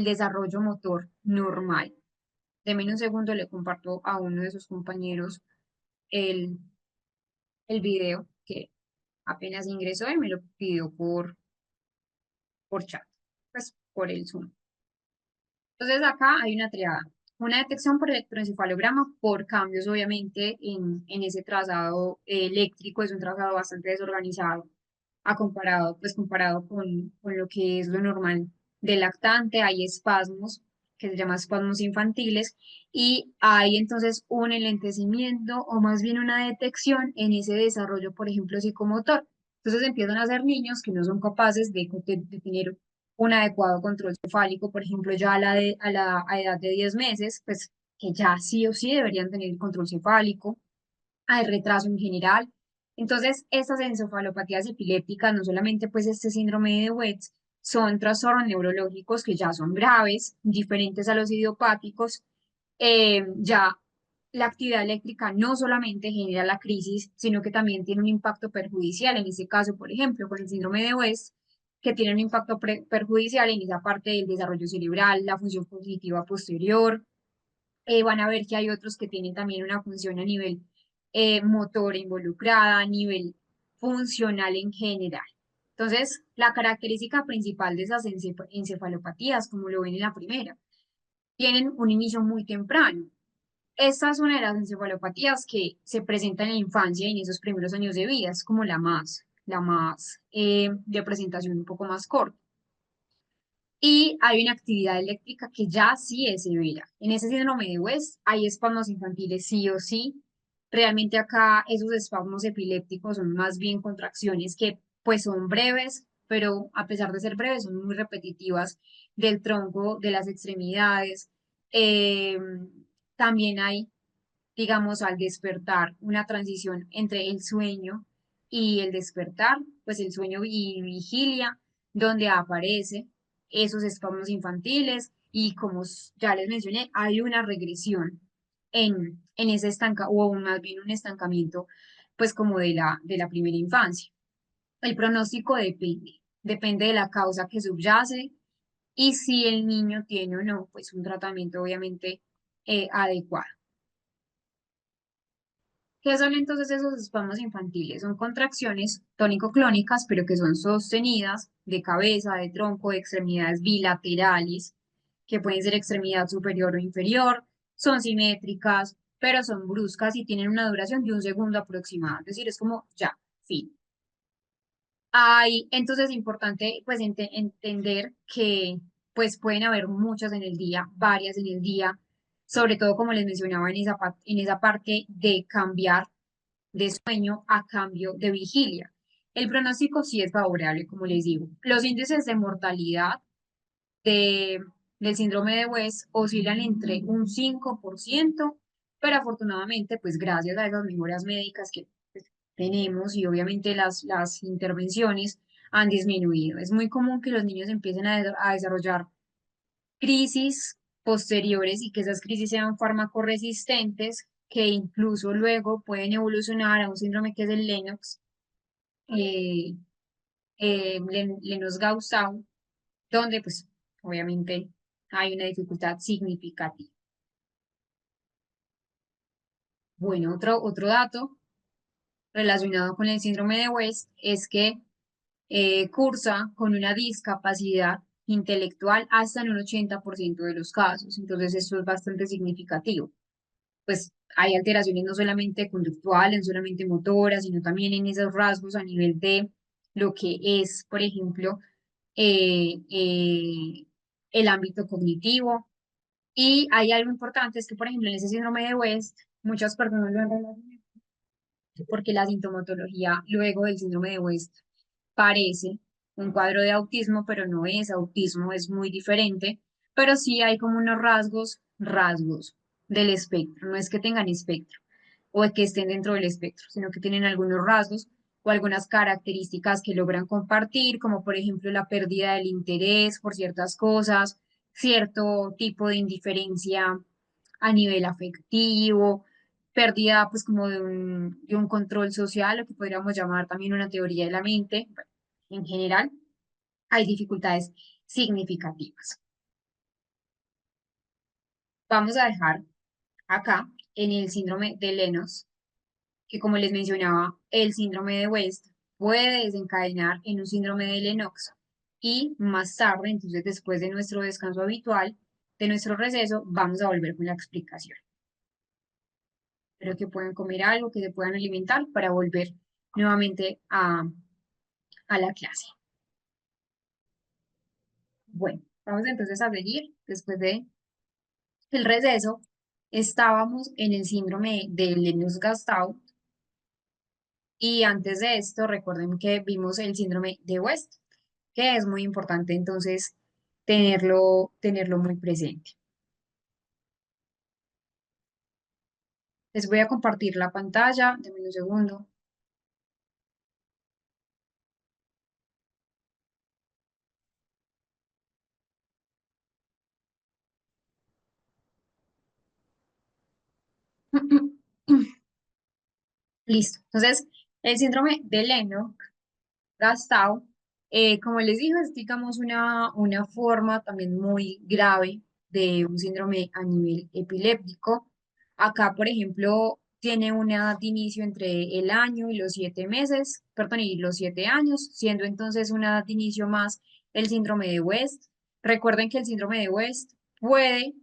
desarrollo motor normal. Deme un segundo, le comparto a uno de sus compañeros el, el video que apenas ingresó y me lo pidió por chat, pues por el Zoom. Entonces acá hay una triada. Una detección por electroencefalograma por cambios, obviamente, en ese trazado eléctrico. Es un trazado bastante desorganizado comparado con lo que es lo normal del lactante. Hay espasmos que se llama espasmos infantiles, y hay entonces un enlentecimiento o más bien una detección en ese desarrollo, por ejemplo, psicomotor. Entonces empiezan a ser niños que no son capaces de tener un adecuado control cefálico, por ejemplo, ya a edad de 10 meses, pues que ya sí o sí deberían tener control cefálico, hay retraso en general. Entonces, estas encefalopatías epilépticas, no solamente pues este síndrome de West, son trastornos neurológicos que ya son graves, diferentes a los idiopáticos. Ya la actividad eléctrica no solamente genera la crisis, sino que también tiene un impacto perjudicial. En este caso, por ejemplo, con el síndrome de West, que tiene un impacto perjudicial en esa parte del desarrollo cerebral, la función cognitiva posterior. Van a ver que hay otros que tienen también una función a nivel motor involucrada, a nivel funcional en general. Entonces, la característica principal de esas encefalopatías, como lo ven en la primera, tienen un inicio muy temprano. Esta es una de las encefalopatías que se presentan en la infancia y en esos primeros años de vida, es como la más de presentación un poco más corta. Y hay una actividad eléctrica que ya sí es severa. En ese síndrome de West hay espasmos infantiles sí o sí. Realmente acá esos espasmos epilépticos son más bien contracciones que pues son breves, pero a pesar de ser breves son muy repetitivas del tronco, de las extremidades. Eh, También hay, digamos, al despertar, una transición entre el sueño y el despertar, pues el sueño y vigilia, donde aparece esos espasmos infantiles y como ya les mencioné, hay una regresión en ese o más bien un estancamiento, pues como de la primera infancia. El pronóstico depende de la causa que subyace y si el niño tiene o no, pues un tratamiento obviamente adecuado. ¿Qué son entonces esos espasmos infantiles? Son contracciones tónico-clónicas, pero que son sostenidas de cabeza, de tronco, de extremidades bilaterales, que pueden ser extremidad superior o inferior, son simétricas, pero son bruscas y tienen una duración de un segundo aproximado, es decir, es como ya, fin. Hay, entonces es importante pues entender que pues pueden haber muchas en el día, varias en el día, sobre todo como les mencionaba en esa parte de cambiar de sueño a cambio de vigilia. El pronóstico sí es favorable, como les digo. Los índices de mortalidad de, del síndrome de West oscilan entre un 5%, pero afortunadamente, pues gracias a esas mejoras médicas que pues, tenemos y obviamente las intervenciones han disminuido. Es muy común que los niños empiecen a desarrollar crisis posteriores y que esas crisis sean farmacoresistentes, que incluso luego pueden evolucionar a un síndrome que es el Lennox, eh, Lennox-Gastaut, donde pues obviamente hay una dificultad significativa. Bueno, otro dato relacionado con el síndrome de West es que cursa con una discapacidad intelectual hasta en un 80% de los casos. Entonces, esto es bastante significativo. Pues hay alteraciones no solamente conductuales, no solamente motoras, sino también en esos rasgos a nivel de lo que es, por ejemplo, eh, eh, el ámbito cognitivo. Y hay algo importante, es que, por ejemplo, en ese síndrome de West, muchas personas lo han relacionado porque la sintomatología luego del síndrome de West parece un cuadro de autismo, pero no es autismo, es muy diferente, pero sí hay como unos rasgos del espectro, no es que tengan espectro o que estén dentro del espectro, sino que tienen algunos rasgos o algunas características que logran compartir, como por ejemplo la pérdida del interés por ciertas cosas, cierto tipo de indiferencia a nivel afectivo, pérdida pues como de un control social, lo que podríamos llamar también una teoría de la mente. Bueno, en general, hay dificultades significativas. Vamos a dejar acá en el síndrome de Lennox, que como les mencionaba, el síndrome de West puede desencadenar en un síndrome de Lennox y más tarde, entonces después de nuestro descanso habitual, de nuestro receso, vamos a volver con la explicación. Espero que puedan comer algo, que se puedan alimentar para volver nuevamente a la clase. Bueno, vamos entonces a seguir después de El receso, estábamos en el síndrome de Lennox-Gastaut y antes de esto recuerden que vimos el síndrome de West, que es muy importante entonces tenerlo muy presente. Les voy a compartir la pantalla, denme un segundo. Listo. Entonces, el síndrome de Lennox-Gastaut, como les digo, es digamos una forma también muy grave de un síndrome a nivel epiléptico. Acá, por ejemplo, tiene una edad de inicio entre el año y los 7 meses, perdón, y los 7 años, siendo entonces una edad de inicio más el síndrome de West. Recuerden que el síndrome de West puede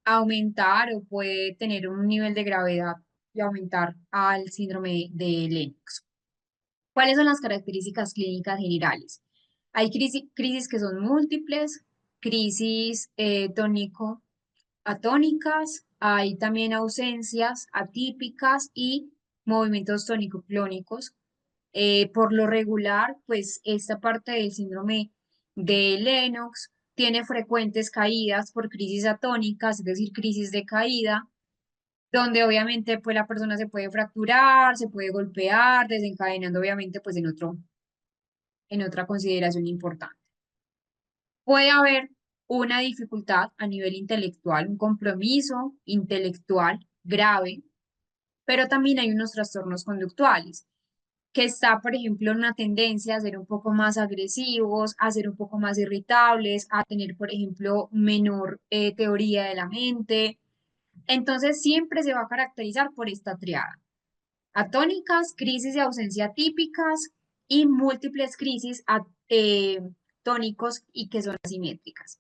aumentar o puede tener un nivel de gravedad y aumentar al síndrome de Lennox. ¿Cuáles son las características clínicas generales? Hay crisis que son múltiples, crisis tónico-atónicas, hay también ausencias atípicas y movimientos tónico-clónicos. Por lo regular, pues esta parte del síndrome de Lennox tiene frecuentes caídas por crisis atónicas, es decir, crisis de caída, donde obviamente pues la persona se puede fracturar, se puede golpear, desencadenando obviamente pues en otra consideración importante. Puede haber una dificultad a nivel intelectual, un compromiso intelectual grave, pero también hay unos trastornos conductuales que está, por ejemplo, en una tendencia a ser un poco más agresivos, a ser un poco más irritables, a tener, por ejemplo, menor teoría de la mente. Entonces, siempre se va a caracterizar por esta triada: atónicas, crisis de ausencia típicas y múltiples crisis tónicos y que son asimétricas.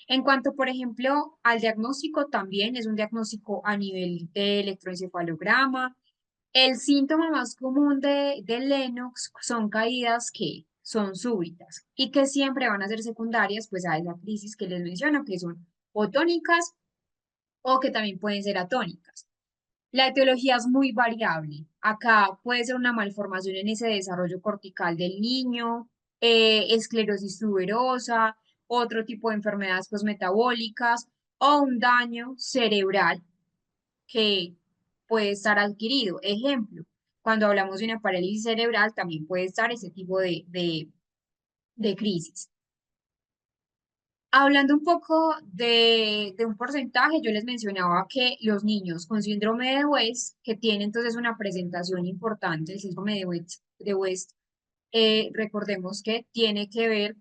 En cuanto, por ejemplo, al diagnóstico, también es un diagnóstico a nivel de electroencefalograma. El síntoma más común de Lennox son caídas que son súbitas y que siempre van a ser secundarias pues a esa crisis que les menciono, que son o tónicas o que también pueden ser atónicas. La etiología es muy variable. Acá puede ser una malformación en ese desarrollo cortical del niño, esclerosis tuberosa, otro tipo de enfermedades pues, metabólicas o un daño cerebral que puede estar adquirido. Ejemplo, cuando hablamos de una parálisis cerebral, también puede estar ese tipo de crisis. Hablando un poco de un porcentaje, yo les mencionaba que los niños con síndrome de West, que tienen entonces una presentación importante, el síndrome de West, recordemos que tiene que ver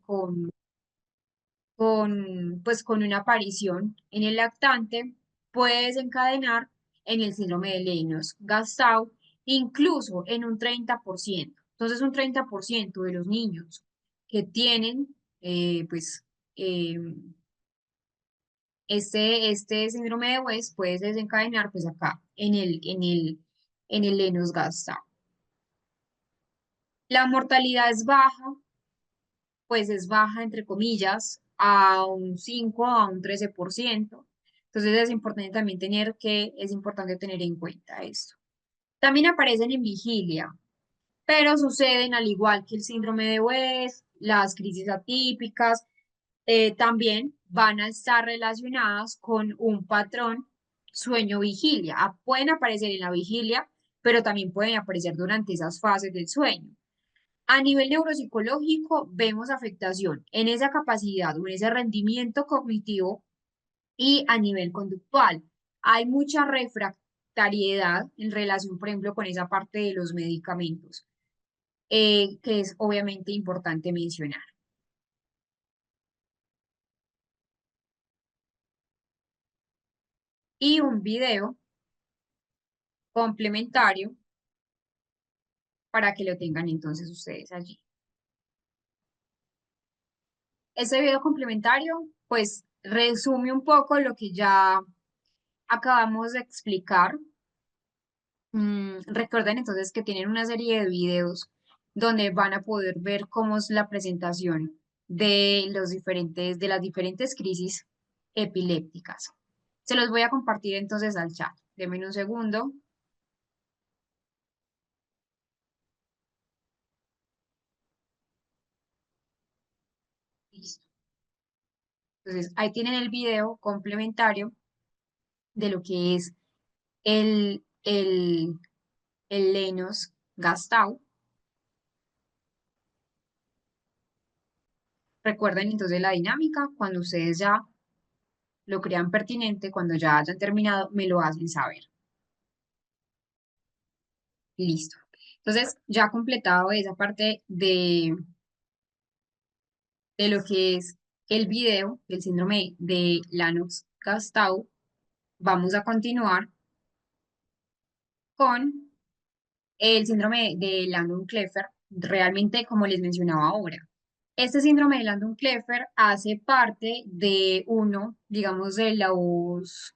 pues, con una aparición en el lactante, puede desencadenar en el síndrome de Lennox-Gastaut, incluso en un 30%. Entonces, un 30% de los niños que tienen, pues, eh, este síndrome de West puede desencadenar, pues, acá, en el Lennox-Gastaut. La mortalidad es baja, pues es baja, entre comillas, a un 5 a un 13%. Entonces es importante tener en cuenta esto. También aparecen en vigilia, pero suceden al igual que el síndrome de West, las crisis atípicas, también van a estar relacionadas con un patrón sueño-vigilia. Pueden aparecer en la vigilia, pero también pueden aparecer durante esas fases del sueño. A nivel neuropsicológico, vemos afectación en esa capacidad o en ese rendimiento cognitivo y a nivel conductual. Hay mucha refractariedad en relación, por ejemplo, con esa parte de los medicamentos, que es obviamente importante mencionar. Y un video complementario para que lo tengan entonces ustedes allí. Este video complementario, pues, resume un poco lo que ya acabamos de explicar. Recuerden entonces que tienen una serie de videos donde van a poder ver cómo es la presentación de las diferentes crisis epilépticas. Se los voy a compartir entonces al chat. Denme un segundo. Listo. Entonces, ahí tienen el video complementario de lo que es el Lennox-Gastaut. Recuerden entonces la dinámica, cuando ustedes ya lo crean pertinente, cuando ya hayan terminado, me lo hacen saber. Listo. Entonces, ya completado esa parte de lo que es el video del síndrome de Lennox-Gastaut, vamos a continuar con el síndrome de Landon-Kleffer, realmente como les mencionaba ahora. Este síndrome de Landon-Kleffer hace parte de uno, digamos, de los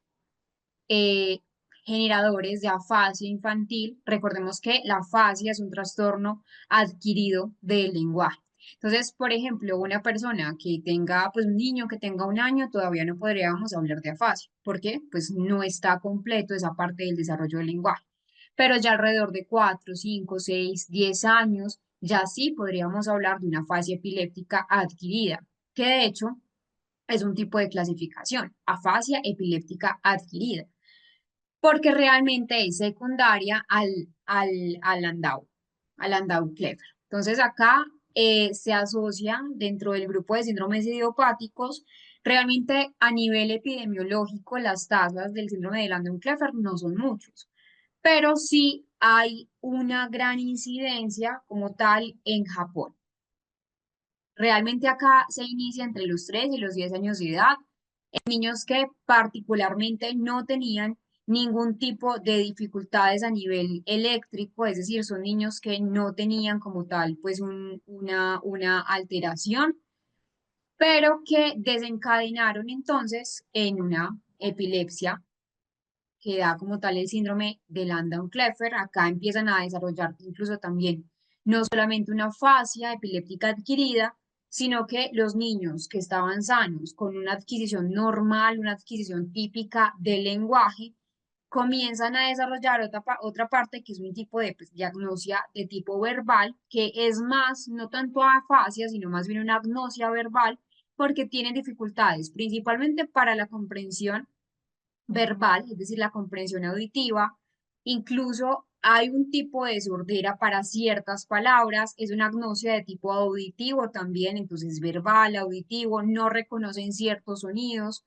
eh, generadores de afasia infantil. Recordemos que la afasia es un trastorno adquirido del lenguaje. Entonces, por ejemplo, una persona que tenga, pues un niño que tenga 1 año, todavía no podríamos hablar de afasia. ¿Por qué? Pues no está completo esa parte del desarrollo del lenguaje. Pero ya alrededor de 4, 5, 6, 10 años, ya sí podríamos hablar de una afasia epiléptica adquirida, que de hecho es un tipo de clasificación, afasia epiléptica adquirida porque realmente es secundaria al Landau-Kleffer. Entonces acá se asocia dentro del grupo de síndromes idiopáticos, realmente a nivel epidemiológico las tasas del síndrome de Landau-Kleffer no son muchos, pero sí hay una gran incidencia como tal en Japón. Realmente acá se inicia entre los 3 y los 10 años de edad niños que particularmente no tenían ningún tipo de dificultades a nivel eléctrico, es decir, son niños que no tenían como tal pues una alteración, pero que desencadenaron entonces en una epilepsia que da como tal el síndrome de Landau-Kleffer. Acá empiezan a desarrollar incluso también no solamente una afasia epiléptica adquirida, sino que los niños que estaban sanos, con una adquisición normal, una adquisición típica del lenguaje, comienzan a desarrollar otra parte que es un tipo de pues, diagnosia de tipo verbal, que es más, no tanto afasia, sino más bien una agnosia verbal, porque tienen dificultades, principalmente para la comprensión verbal, es decir, la comprensión auditiva. Incluso hay un tipo de sordera para ciertas palabras, es una agnosia de tipo auditivo también, entonces verbal, auditivo, no reconocen ciertos sonidos.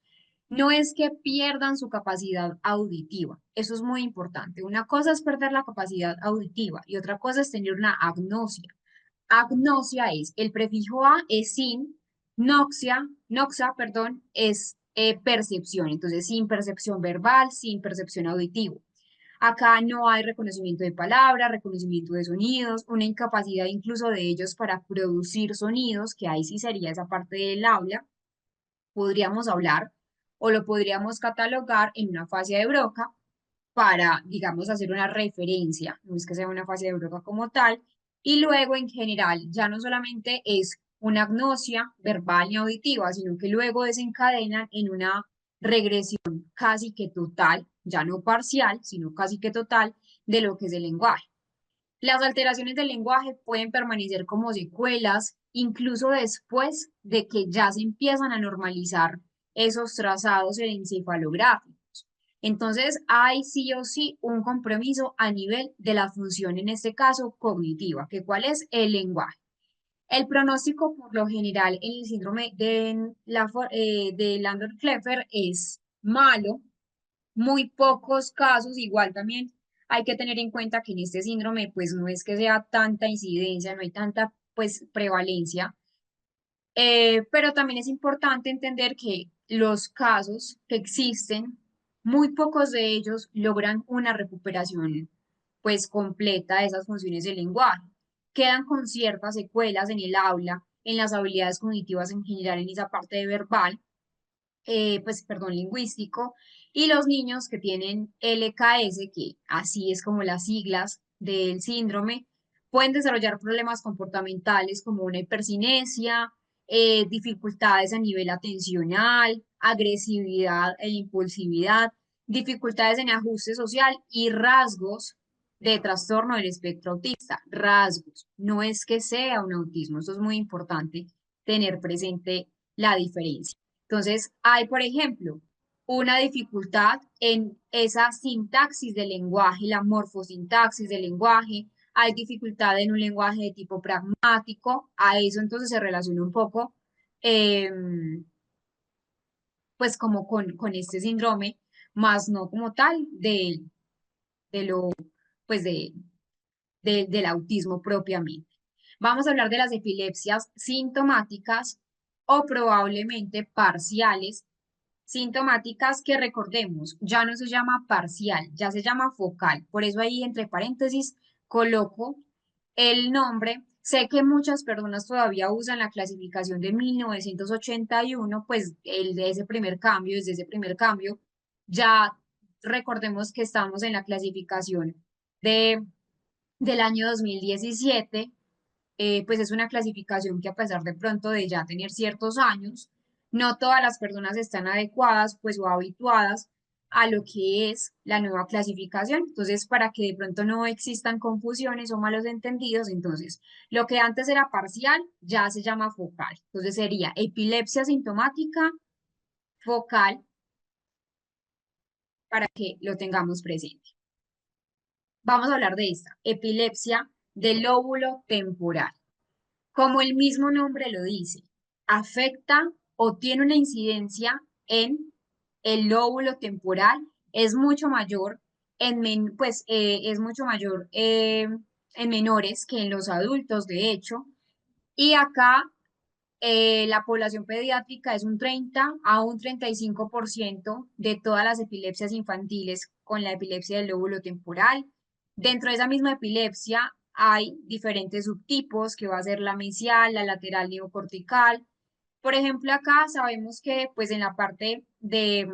No es que pierdan su capacidad auditiva, eso es muy importante. Una cosa es perder la capacidad auditiva y otra cosa es tener una agnosia. Agnosia es, el prefijo a es sin, noxa, perdón, es percepción, entonces sin percepción verbal, sin percepción auditivo. Acá no hay reconocimiento de palabras, reconocimiento de sonidos, una incapacidad incluso de ellos para producir sonidos, que ahí sí sería esa parte del habla, podríamos hablar o lo podríamos catalogar en una fase de Broca para, digamos, hacer una referencia, no es que sea una fase de Broca como tal, y luego en general ya no solamente es una agnosia verbal y auditiva, sino que luego desencadenan en una regresión casi que total, ya no parcial, sino casi que total, de lo que es el lenguaje. Las alteraciones del lenguaje pueden permanecer como secuelas, incluso después de que ya se empiezan a normalizar esos trazados encefalográficos. Entonces, hay sí o sí un compromiso a nivel de la función, en este caso cognitiva, que cuál es el lenguaje. El pronóstico, por lo general, en el síndrome de Landor-Kleffer es malo, muy pocos casos, igual también hay que tener en cuenta que en este síndrome pues no es que sea tanta incidencia, no hay tanta pues prevalencia, pero también es importante entender que los casos que existen, muy pocos de ellos logran una recuperación pues completa de esas funciones del lenguaje. Quedan con ciertas secuelas en el habla, en las habilidades cognitivas en general, en esa parte de verbal, pues, perdón, lingüístico, y los niños que tienen LKS, que así es como las siglas del síndrome, pueden desarrollar problemas comportamentales como una hipercinesia, dificultades a nivel atencional, agresividad e impulsividad, dificultades en ajuste social y rasgos de trastorno del espectro autista. Rasgos, no es que sea un autismo, eso es muy importante tener presente la diferencia. Entonces, hay, por ejemplo, una dificultad en esa sintaxis del lenguaje, la morfosintaxis del lenguaje, hay dificultad en un lenguaje de tipo pragmático, a eso entonces se relaciona un poco, pues como con este síndrome, más no como tal de lo, pues del autismo propiamente. Vamos a hablar de las epilepsias sintomáticas o probablemente parciales sintomáticas que recordemos, ya no se llama parcial, ya se llama focal. Por eso ahí entre paréntesis coloco el nombre. Sé que muchas personas todavía usan la clasificación de 1981, pues el de ese primer cambio, desde ese primer cambio, ya recordemos que estamos en la clasificación de, del año 2017. Pues es una clasificación que a pesar de pronto de ya tener ciertos años, no todas las personas están adecuadas pues o habituadas a lo que es la nueva clasificación. Entonces, para que de pronto no existan confusiones o malos entendidos, entonces, lo que antes era parcial ya se llama focal. Entonces sería epilepsia sintomática focal para que lo tengamos presente. Vamos a hablar de esta, epilepsia del lóbulo temporal. Como el mismo nombre lo dice, afecta o tiene una incidencia en el lóbulo temporal, es mucho mayor es mucho mayor en menores que en los adultos, de hecho, y acá la población pediátrica es un 30 a un 35% de todas las epilepsias infantiles con la epilepsia del lóbulo temporal. Dentro de esa misma epilepsia hay diferentes subtipos, que va a ser la mesial, la lateral neocortical. Por ejemplo, acá sabemos que pues en la parte de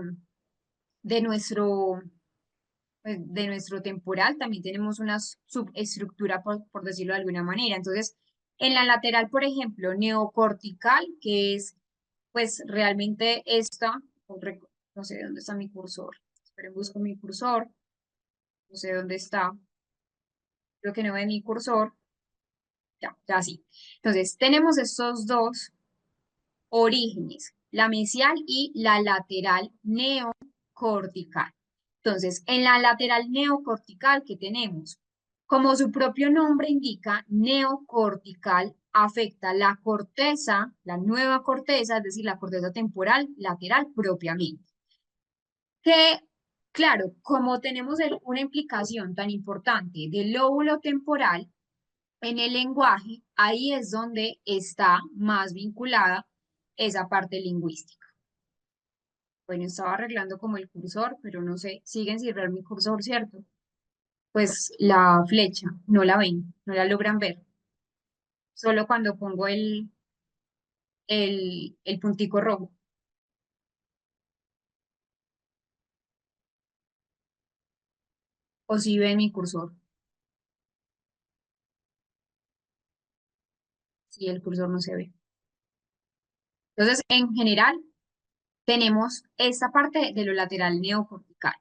nuestro, de nuestro temporal también tenemos una subestructura, por decirlo de alguna manera. Entonces, en la lateral, por ejemplo, neocortical, que es pues realmente esta, no sé dónde está mi cursor, esperen, busco mi cursor, no sé dónde está, creo que no ve mi cursor, ya, ya sí. Entonces, tenemos estos dos orígenes, la mesial y la lateral neocortical. Entonces, en la lateral neocortical, ¿qué tenemos? Como su propio nombre indica, neocortical afecta la corteza, la nueva corteza, es decir, la corteza temporal lateral propiamente. Que, claro, como tenemos una implicación tan importante del lóbulo temporal en el lenguaje, ahí es donde está más vinculada esa parte lingüística. Bueno, estaba arreglando como el cursor, pero no sé, siguen sin ver mi cursor, ¿cierto? Pues la flecha, no la ven, no la logran ver. Solo cuando pongo el puntico rojo, o si ven mi cursor, si el cursor no se ve. Entonces, en general, tenemos esta parte de lo lateral neocortical.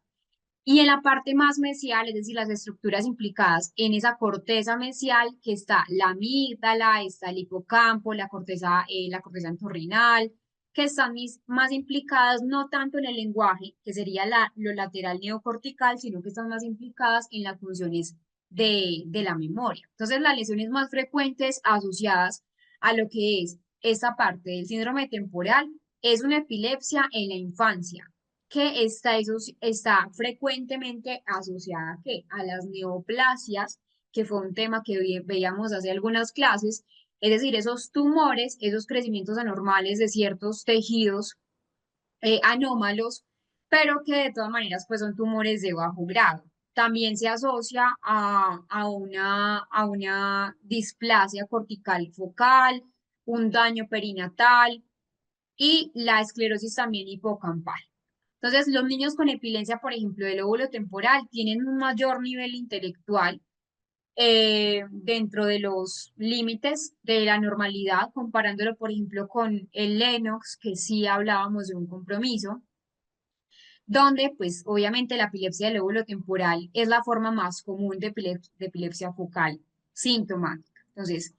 Y en la parte más mesial, es decir, las estructuras implicadas en esa corteza mesial, que está la amígdala, está el hipocampo, la corteza entorrinal, que están más implicadas no tanto en el lenguaje, que sería lo lateral neocortical, sino que están más implicadas en las funciones de la memoria. Entonces, las lesiones más frecuentes asociadas a lo que es esta parte del síndrome temporal es una epilepsia en la infancia que está frecuentemente asociada ¿a qué? A las neoplasias, que fue un tema que veíamos hace algunas clases, es decir, esos tumores, esos crecimientos anormales de ciertos tejidos anómalos, pero que de todas maneras pues son tumores de bajo grado. También se asocia a una displasia cortical focal, un daño perinatal y la esclerosis también hipocampal. Entonces, los niños con epilepsia, por ejemplo, del lóbulo temporal, tienen un mayor nivel intelectual dentro de los límites de la normalidad, comparándolo, por ejemplo, con el Lennox, que sí hablábamos de un compromiso, donde pues obviamente la epilepsia del lóbulo temporal es la forma más común de epilepsia focal sintomática. Entonces,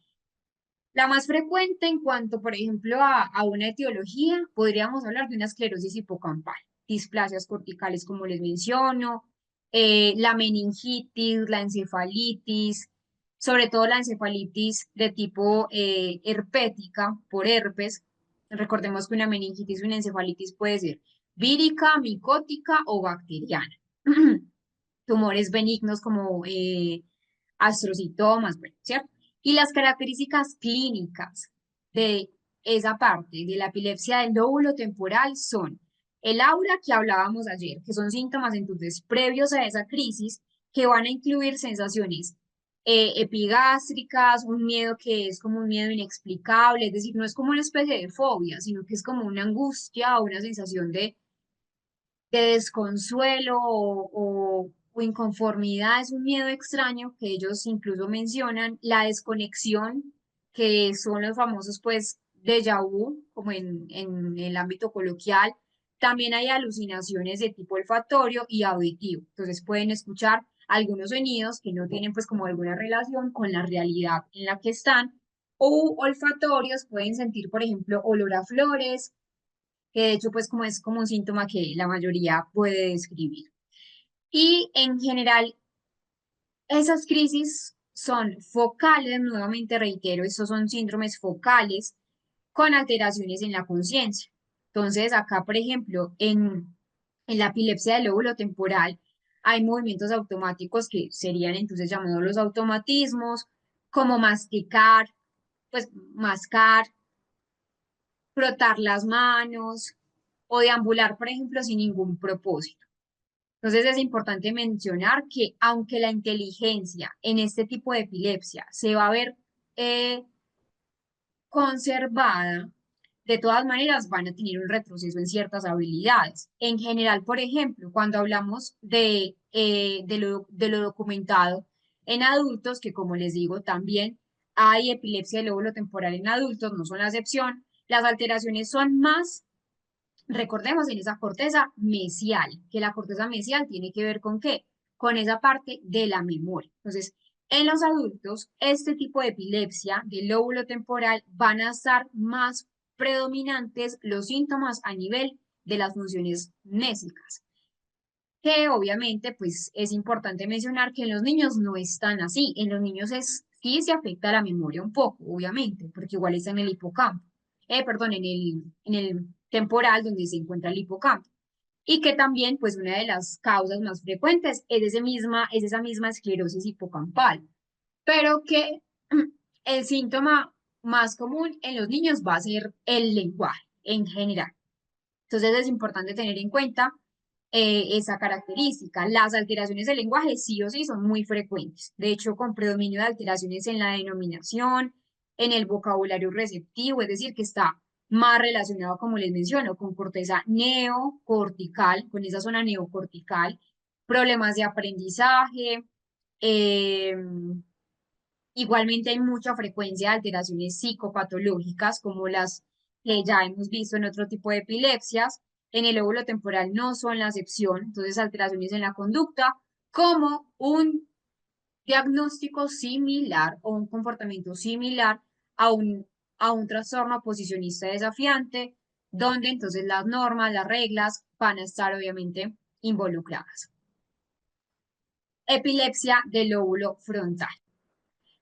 la más frecuente en cuanto, por ejemplo, a una etiología, podríamos hablar de una esclerosis hipocampal, displasias corticales, como les menciono, la meningitis, la encefalitis, sobre todo la encefalitis de tipo herpética, por herpes. Recordemos que una meningitis o una encefalitis puede ser vírica, micótica o bacteriana. Tumores benignos como astrocitomas, bueno, ¿cierto? Y las características clínicas de esa parte de la epilepsia del lóbulo temporal son el aura que hablábamos ayer, que son síntomas entonces previos a esa crisis que van a incluir sensaciones epigástricas, un miedo que es como un miedo inexplicable, es decir, no es como una especie de fobia, sino que es como una angustia o una sensación de desconsuelo o inconformidad, es un miedo extraño que ellos incluso mencionan, la desconexión, que son los famosos pues déjà vu, como en el ámbito coloquial. También hay alucinaciones de tipo olfatorio y auditivo, entonces pueden escuchar algunos sonidos que no tienen pues como alguna relación con la realidad en la que están, o olfatorios, pueden sentir por ejemplo olor a flores, que de hecho pues como es como un síntoma que la mayoría puede describir. Y en general, esas crisis son focales, nuevamente reitero, estos son síndromes focales con alteraciones en la conciencia. Entonces, acá, por ejemplo, en la epilepsia del lóbulo temporal, hay movimientos automáticos que serían entonces llamados los automatismos, como masticar, pues mascar, frotar las manos o deambular, por ejemplo, sin ningún propósito. Entonces es importante mencionar que aunque la inteligencia en este tipo de epilepsia se va a ver eh, conservada, de todas maneras van a tener un retroceso en ciertas habilidades. En general, por ejemplo, cuando hablamos de lo documentado en adultos, que como les digo, también hay epilepsia del lóbulo temporal en adultos, no son la excepción, las alteraciones son más. Recordemos en esa corteza mesial, que la corteza mesial tiene que ver con qué? Con esa parte de la memoria. Entonces, en los adultos, este tipo de epilepsia del lóbulo temporal van a estar más predominantes los síntomas a nivel de las funciones mésicas, que obviamente pues es importante mencionar que en los niños no están así, en los niños sí se afecta la memoria un poco, obviamente, porque igual está en el hipocampo, perdón, en el temporal donde se encuentra el hipocampo, y que también pues una de las causas más frecuentes es esa misma esclerosis hipocampal, pero que el síntoma más común en los niños va a ser el lenguaje en general. Entonces es importante tener en cuenta esa característica. Las alteraciones del lenguaje sí o sí son muy frecuentes. De hecho, con predominio de alteraciones en la denominación, en el vocabulario receptivo, es decir, que está más relacionado, como les menciono, con corteza neocortical, con esa zona neocortical, problemas de aprendizaje. eh, Igualmente hay mucha frecuencia de alteraciones psicopatológicas, como las que ya hemos visto en otro tipo de epilepsias. En el lóbulo temporal no son la excepción, entonces alteraciones en la conducta, como un diagnóstico similar o un comportamiento similar a un trastorno posicionista desafiante, donde entonces las normas, las reglas van a estar obviamente involucradas. Epilepsia del lóbulo frontal.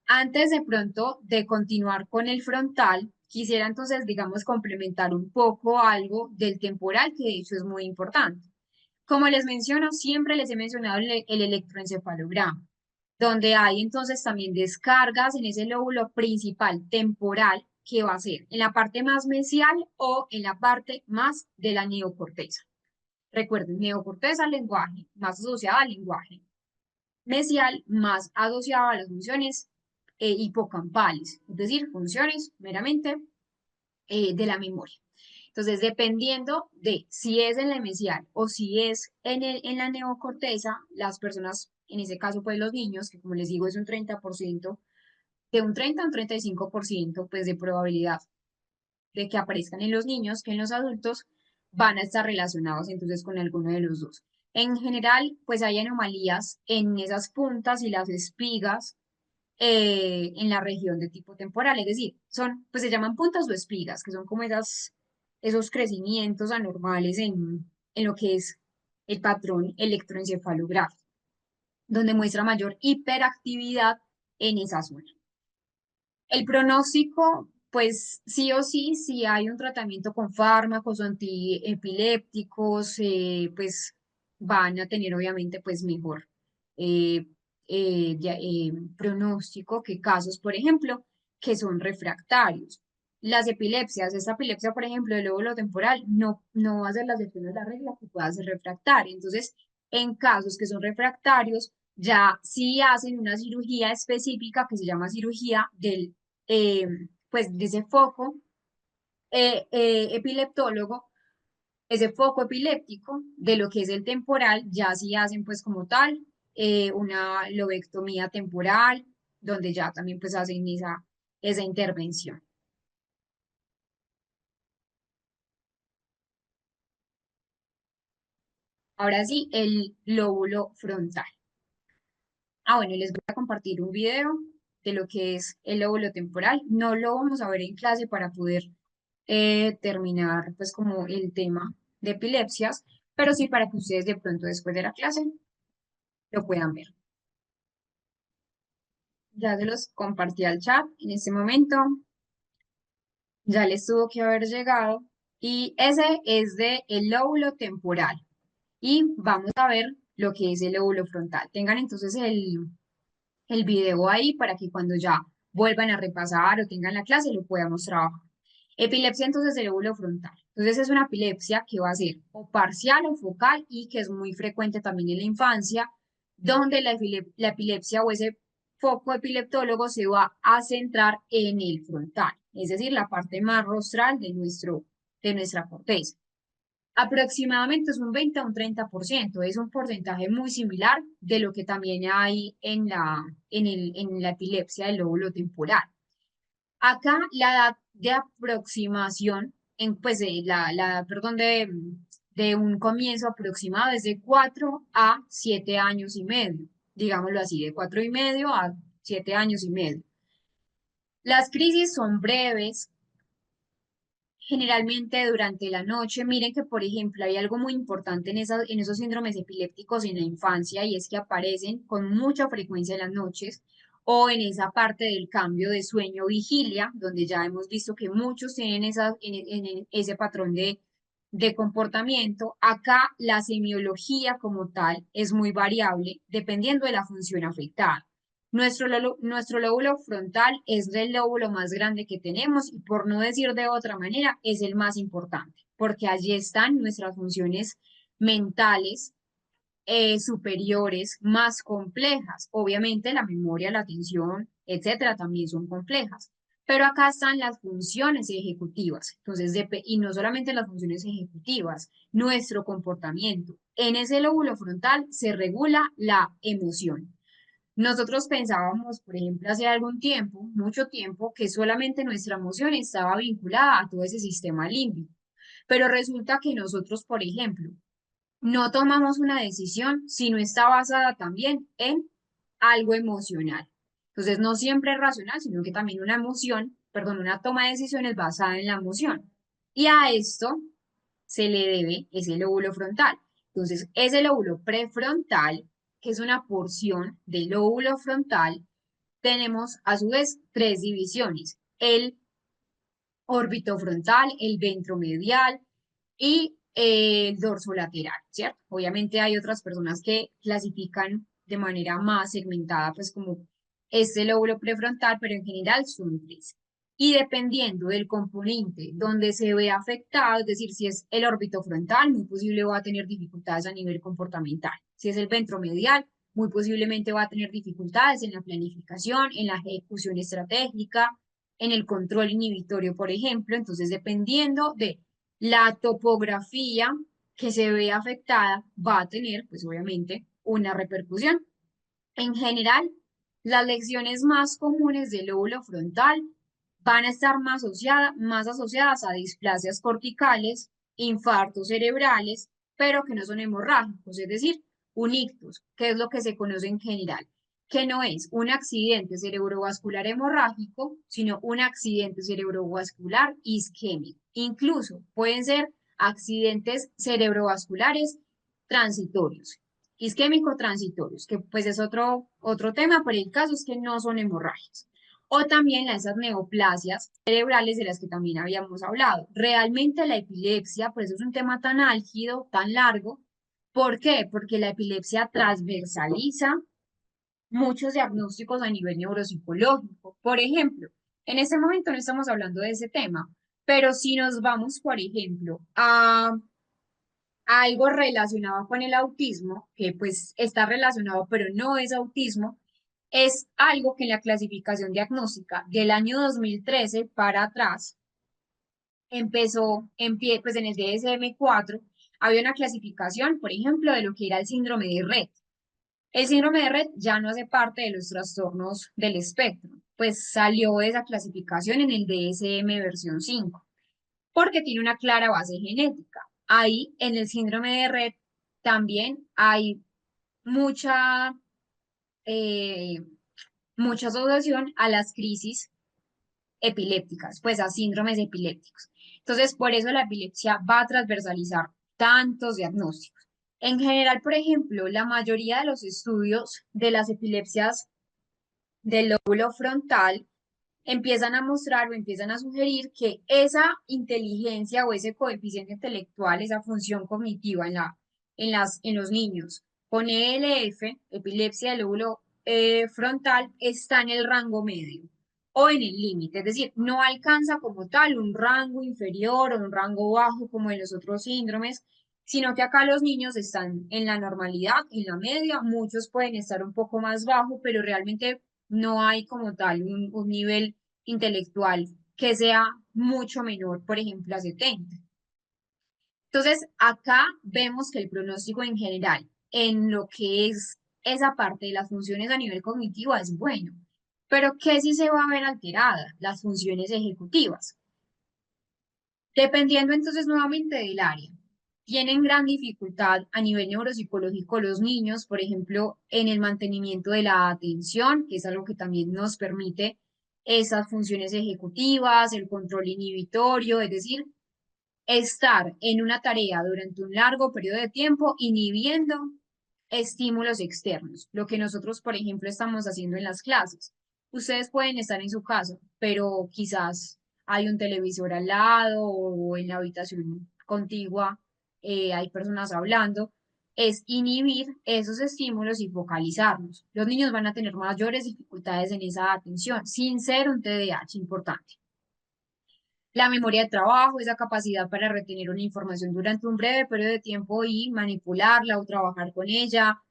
Antes de pronto de continuar con el frontal, quisiera entonces, digamos, complementar un poco algo del temporal, que de hecho es muy importante. Como les menciono, siempre les he mencionado el electroencefalograma, donde hay entonces también descargas en ese lóbulo principal temporal que va a ser en la parte más mesial o en la parte más de la neocorteza. Recuerden, neocorteza al lenguaje, más asociada al lenguaje, mesial más asociado a las funciones hipocampales, es decir, funciones meramente de la memoria. Entonces, dependiendo de si es en la mesial o si es en la neocorteza, las personas, en ese caso, pues los niños, que como les digo es un 30%, de un 30 a un 35% pues de probabilidad de que aparezcan en los niños que en los adultos van a estar relacionados entonces con alguno de los dos. En general, pues hay anomalías en esas puntas y las espigas en la región de tipo temporal, es decir, son, pues se llaman puntas o espigas, que son como esos crecimientos anormales en lo que es el patrón electroencefalográfico, donde muestra mayor hiperactividad en esa zona. El pronóstico, pues sí o sí, si hay un tratamiento con fármacos antiepilépticos, pues van a tener obviamente pues mejor eh, pronóstico que casos, por ejemplo, que son refractarios. Las epilepsias, esta epilepsia, por ejemplo, del lóbulo temporal, no va a ser la excepción de la regla que pueda ser refractaria. Entonces, en casos que son refractarios, ya sí hacen una cirugía específica que se llama cirugía eh, pues de ese foco epileptólogo, ese foco epiléptico de lo que es el temporal, ya sí hacen pues como tal una lobectomía temporal, donde ya también pues hacen esa intervención. Ahora sí, el lóbulo frontal. Bueno, les voy a compartir un video de lo que es el lóbulo temporal. No lo vamos a ver en clase para poder terminar pues como el tema de epilepsias, pero sí para que ustedes de pronto después de la clase lo puedan ver. Ya se los compartí al chat en este momento, ya les tuvo que haber llegado y ese es de el lóbulo temporal y vamos a ver lo que es el lóbulo frontal. Tengan entonces el video ahí para que cuando ya vuelvan a repasar o tengan la clase lo podamos trabajar. Epilepsia entonces del lóbulo frontal. Entonces es una epilepsia que va a ser o parcial o focal y que es muy frecuente también en la infancia, donde la epilepsia o ese foco epileptólogo se va a centrar en el frontal, es decir, la parte más rostral de nuestra corteza. Aproximadamente es un 20 a un 30%, es un porcentaje muy similar de lo que también hay en la epilepsia del lóbulo temporal. Acá la edad de aproximación, pues perdón, de un comienzo aproximado es de 4 a 7 años y medio, digámoslo así, de 4 y medio a 7 años y medio. Las crisis son breves, generalmente durante la noche. Miren que, por ejemplo, hay algo muy importante en esos síndromes epilépticos en la infancia y es que aparecen con mucha frecuencia en las noches o en esa parte del cambio de sueño-vigilia, donde ya hemos visto que muchos tienen en ese patrón de comportamiento. Acá la semiología como tal es muy variable dependiendo de la función afectada. Nuestro lóbulo frontal es el lóbulo más grande que tenemos y por no decir de otra manera, es el más importante, porque allí están nuestras funciones mentales superiores más complejas. Obviamente la memoria, la atención, etcétera, también son complejas. Pero acá están las funciones ejecutivas. Entonces, y no solamente las funciones ejecutivas, nuestro comportamiento. En ese lóbulo frontal se regula la emoción. Nosotros pensábamos, por ejemplo, hace algún tiempo, mucho tiempo, que solamente nuestra emoción estaba vinculada a todo ese sistema límbico. Pero resulta que nosotros, por ejemplo, no tomamos una decisión si no está basada también en algo emocional. Entonces, no siempre es racional, sino que también una emoción, perdón, una toma de decisiones basada en la emoción. Y a esto se le debe ese lóbulo frontal. Entonces, ese lóbulo prefrontal, que es una porción del lóbulo frontal, tenemos a su vez tres divisiones: el órbito frontal, el ventromedial y el dorso lateral, ¿cierto? Obviamente hay otras personas que clasifican de manera más segmentada, pues como este lóbulo prefrontal, pero en general son tres. Y dependiendo del componente donde se ve afectado, es decir, si es el órbito frontal, muy posible va a tener dificultades a nivel comportamental. Si es el ventromedial, muy posiblemente va a tener dificultades en la planificación, en la ejecución estratégica, en el control inhibitorio, por ejemplo. Entonces, dependiendo de La topografía que se ve afectada va a tener, pues obviamente, una repercusión. En general, las lesiones más comunes del lóbulo frontal van a estar más asociadas a displasias corticales, infartos cerebrales, pero que no son hemorrágicos, es decir, un ictus, que es lo que se conoce en general, que no es un accidente cerebrovascular hemorrágico, sino un accidente cerebrovascular isquémico. Incluso pueden ser accidentes cerebrovasculares transitorios, isquémico transitorios, que pues es otro tema, pero el caso es que no son hemorragias. O también esas neoplasias cerebrales de las que también habíamos hablado. Realmente la epilepsia, por eso es un tema tan álgido, tan largo. ¿Por qué? Porque la epilepsia transversaliza muchos diagnósticos a nivel neuropsicológico. Por ejemplo, en este momento no estamos hablando de ese tema, pero si nos vamos, por ejemplo, a algo relacionado con el autismo, que pues está relacionado, pero no es autismo, es algo que en la clasificación diagnóstica del año 2013 para atrás pues en el DSM-4 había una clasificación, por ejemplo, de lo que era el síndrome de Rett. El síndrome de Rett ya no hace parte de los trastornos del espectro, pues salió de esa clasificación en el DSM versión 5 porque tiene una clara base genética. Ahí en el síndrome de Rett también hay mucha, eh, mucha asociación a las crisis epilépticas, pues a síndromes epilépticos. Entonces, por eso la epilepsia va a transversalizar tantos diagnósticos. En general, por ejemplo, la mayoría de los estudios de las epilepsias del lóbulo frontal empiezan a mostrar o empiezan a sugerir que esa inteligencia o ese coeficiente intelectual, esa función cognitiva en los niños con ELF, epilepsia del lóbulo frontal, está en el rango medio o en el límite, es decir, no alcanza como tal un rango inferior o un rango bajo como en los otros síndromes, sino que acá los niños están en la normalidad, en la media, muchos pueden estar un poco más bajo, pero realmente no hay como tal un nivel intelectual que sea mucho menor, por ejemplo, a 70. Entonces, acá vemos que el pronóstico en general, en lo que es esa parte de las funciones a nivel cognitivo, es bueno. Pero ¿qué si se va a ver alterada? Las funciones ejecutivas. Dependiendo entonces nuevamente del área. Tienen gran dificultad a nivel neuropsicológico los niños, por ejemplo, en el mantenimiento de la atención, que es algo que también nos permite esas funciones ejecutivas, el control inhibitorio, es decir, estar en una tarea durante un largo periodo de tiempo inhibiendo estímulos externos, lo que nosotros, por ejemplo, estamos haciendo en las clases. Ustedes pueden estar en su casa, pero quizás hay un televisor al lado o en la habitación contigua hay personas hablando. Es inhibir esos estímulos y focalizarnos. Los niños van a tener mayores dificultades en esa atención, sin ser un TDAH importante. La memoria de trabajo, esa capacidad para retener una información durante un breve periodo de tiempo y manipularla o trabajar con ella.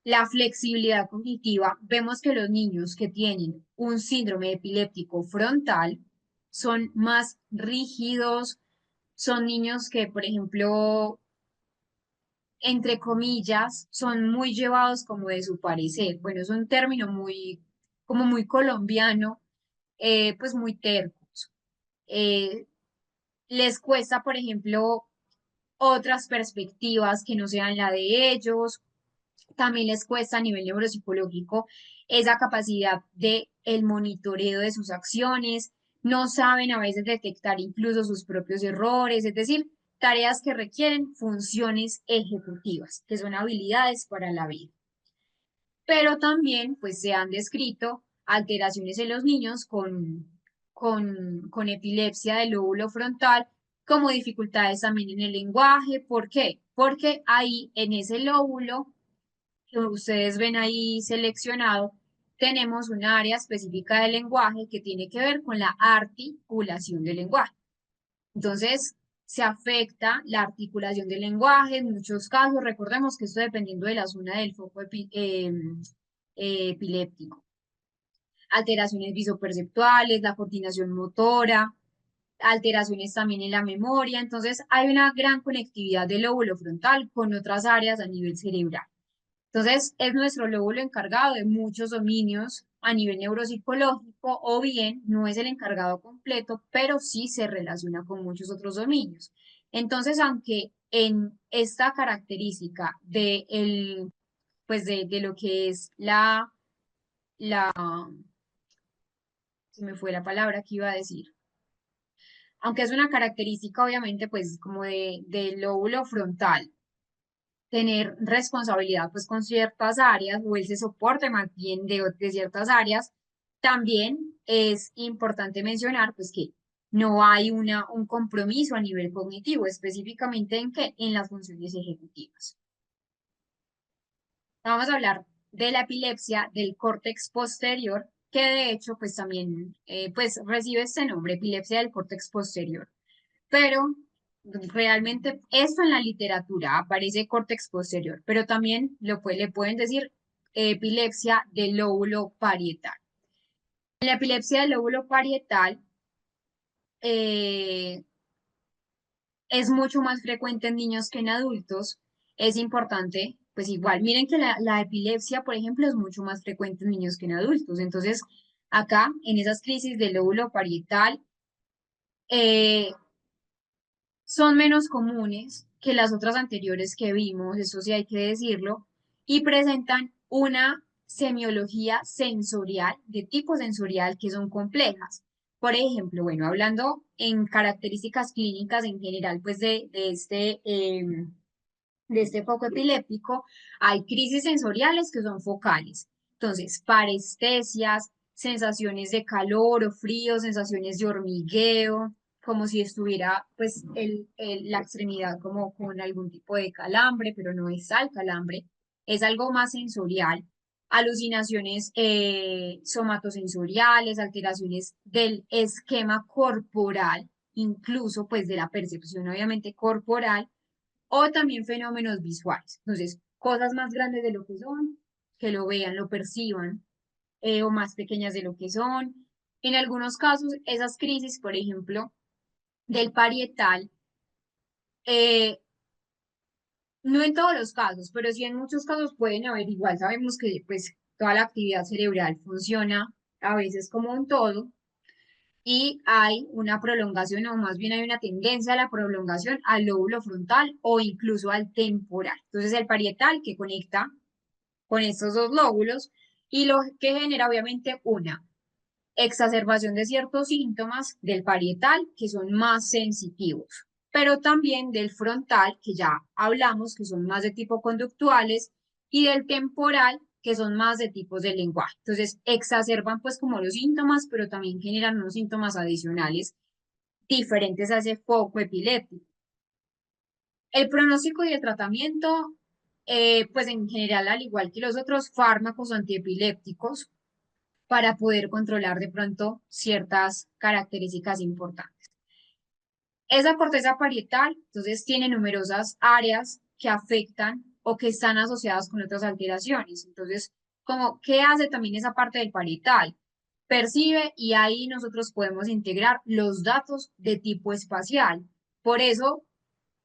La flexibilidad cognitiva. Vemos que los niños que tienen un síndrome epiléptico frontal son más rígidos, son niños que, por ejemplo, entre comillas, son muy llevados como de su parecer. Bueno, es un término como muy colombiano, pues muy tercos. Eh, Les cuesta, por ejemplo, otras perspectivas que no sean la de ellos. También les cuesta a nivel neuropsicológico esa capacidad de el monitoreo de sus acciones. No saben a veces detectar incluso sus propios errores, es decir, tareas que requieren funciones ejecutivas, que son habilidades para la vida. Pero también, pues, se han descrito alteraciones en los niños con epilepsia del lóbulo frontal, como dificultades también en el lenguaje. ¿Por qué? Porque ahí en ese lóbulo que ustedes ven ahí seleccionado, tenemos un área específica del lenguaje que tiene que ver con la articulación del lenguaje. Entonces, se afecta la articulación del lenguaje en muchos casos. Recordemos que esto dependiendo de la zona del foco epiléptico. Alteraciones visoperceptuales, la coordinación motora, alteraciones también en la memoria. Entonces, hay una gran conectividad del lóbulo frontal con otras áreas a nivel cerebral. Entonces, es nuestro lóbulo encargado de muchos dominios a nivel neuropsicológico, o bien no es el encargado completo, pero sí se relaciona con muchos otros dominios. Entonces, aunque en esta característica pues de lo que es la, se me fue la palabra que iba a decir, aunque es una característica obviamente pues como del lóbulo frontal, tener responsabilidad pues con ciertas áreas o ese soporte más bien de ciertas áreas, también es importante mencionar pues que no hay un compromiso a nivel cognitivo, específicamente en qué, en las funciones ejecutivas. Vamos a hablar de la epilepsia del córtex posterior, que de hecho pues también pues recibe este nombre, epilepsia del córtex posterior. Pero realmente esto en la literatura aparece córtex posterior, pero también le pueden decir epilepsia del lóbulo parietal. En la epilepsia del lóbulo parietal eh, es mucho más frecuente en niños que en adultos. Es importante, pues igual, miren que la epilepsia, por ejemplo, es mucho más frecuente en niños que en adultos. Entonces, acá, en esas crisis del lóbulo parietal, eh, son menos comunes que las otras anteriores que vimos, eso sí hay que decirlo, y presentan una semiología sensorial, de tipo sensorial, que son complejas. Por ejemplo, bueno, hablando en características clínicas en general, pues de este foco epiléptico, hay crisis sensoriales que son focales. Entonces, parestesias, sensaciones de calor o frío, sensaciones de hormigueo, como si estuviera pues la extremidad como con algún tipo de calambre, pero no es al calambre, es algo más sensorial. Alucinaciones somatosensoriales, alteraciones del esquema corporal, incluso pues de la percepción obviamente corporal, o también fenómenos visuales. Entonces, cosas más grandes de lo que son, que lo vean, lo perciban, o más pequeñas de lo que son. En algunos casos, esas crisis, por ejemplo, del parietal, eh, no en todos los casos, pero sí en muchos casos pueden haber igual. Sabemos que pues toda la actividad cerebral funciona a veces como un todo, y hay una prolongación, o más bien hay una tendencia a la prolongación al lóbulo frontal o incluso al temporal. Entonces, el parietal que conecta con estos dos lóbulos, y lo que genera obviamente una exacerbación de ciertos síntomas del parietal que son más sensitivos, pero también del frontal, que ya hablamos, que son más de tipo conductuales, y del temporal, que son más de tipos de lenguaje. Entonces, exacerban pues como los síntomas, pero también generan unos síntomas adicionales diferentes a ese foco epiléptico. El pronóstico y el tratamiento, pues en general, al igual que los otros fármacos antiepilépticos, para poder controlar de pronto ciertas características importantes. Esa corteza parietal, entonces, tiene numerosas áreas que afectan o que están asociadas con otras alteraciones. Entonces, como, ¿qué hace también esa parte del parietal? Percibe, y ahí nosotros podemos integrar los datos de tipo espacial. Por eso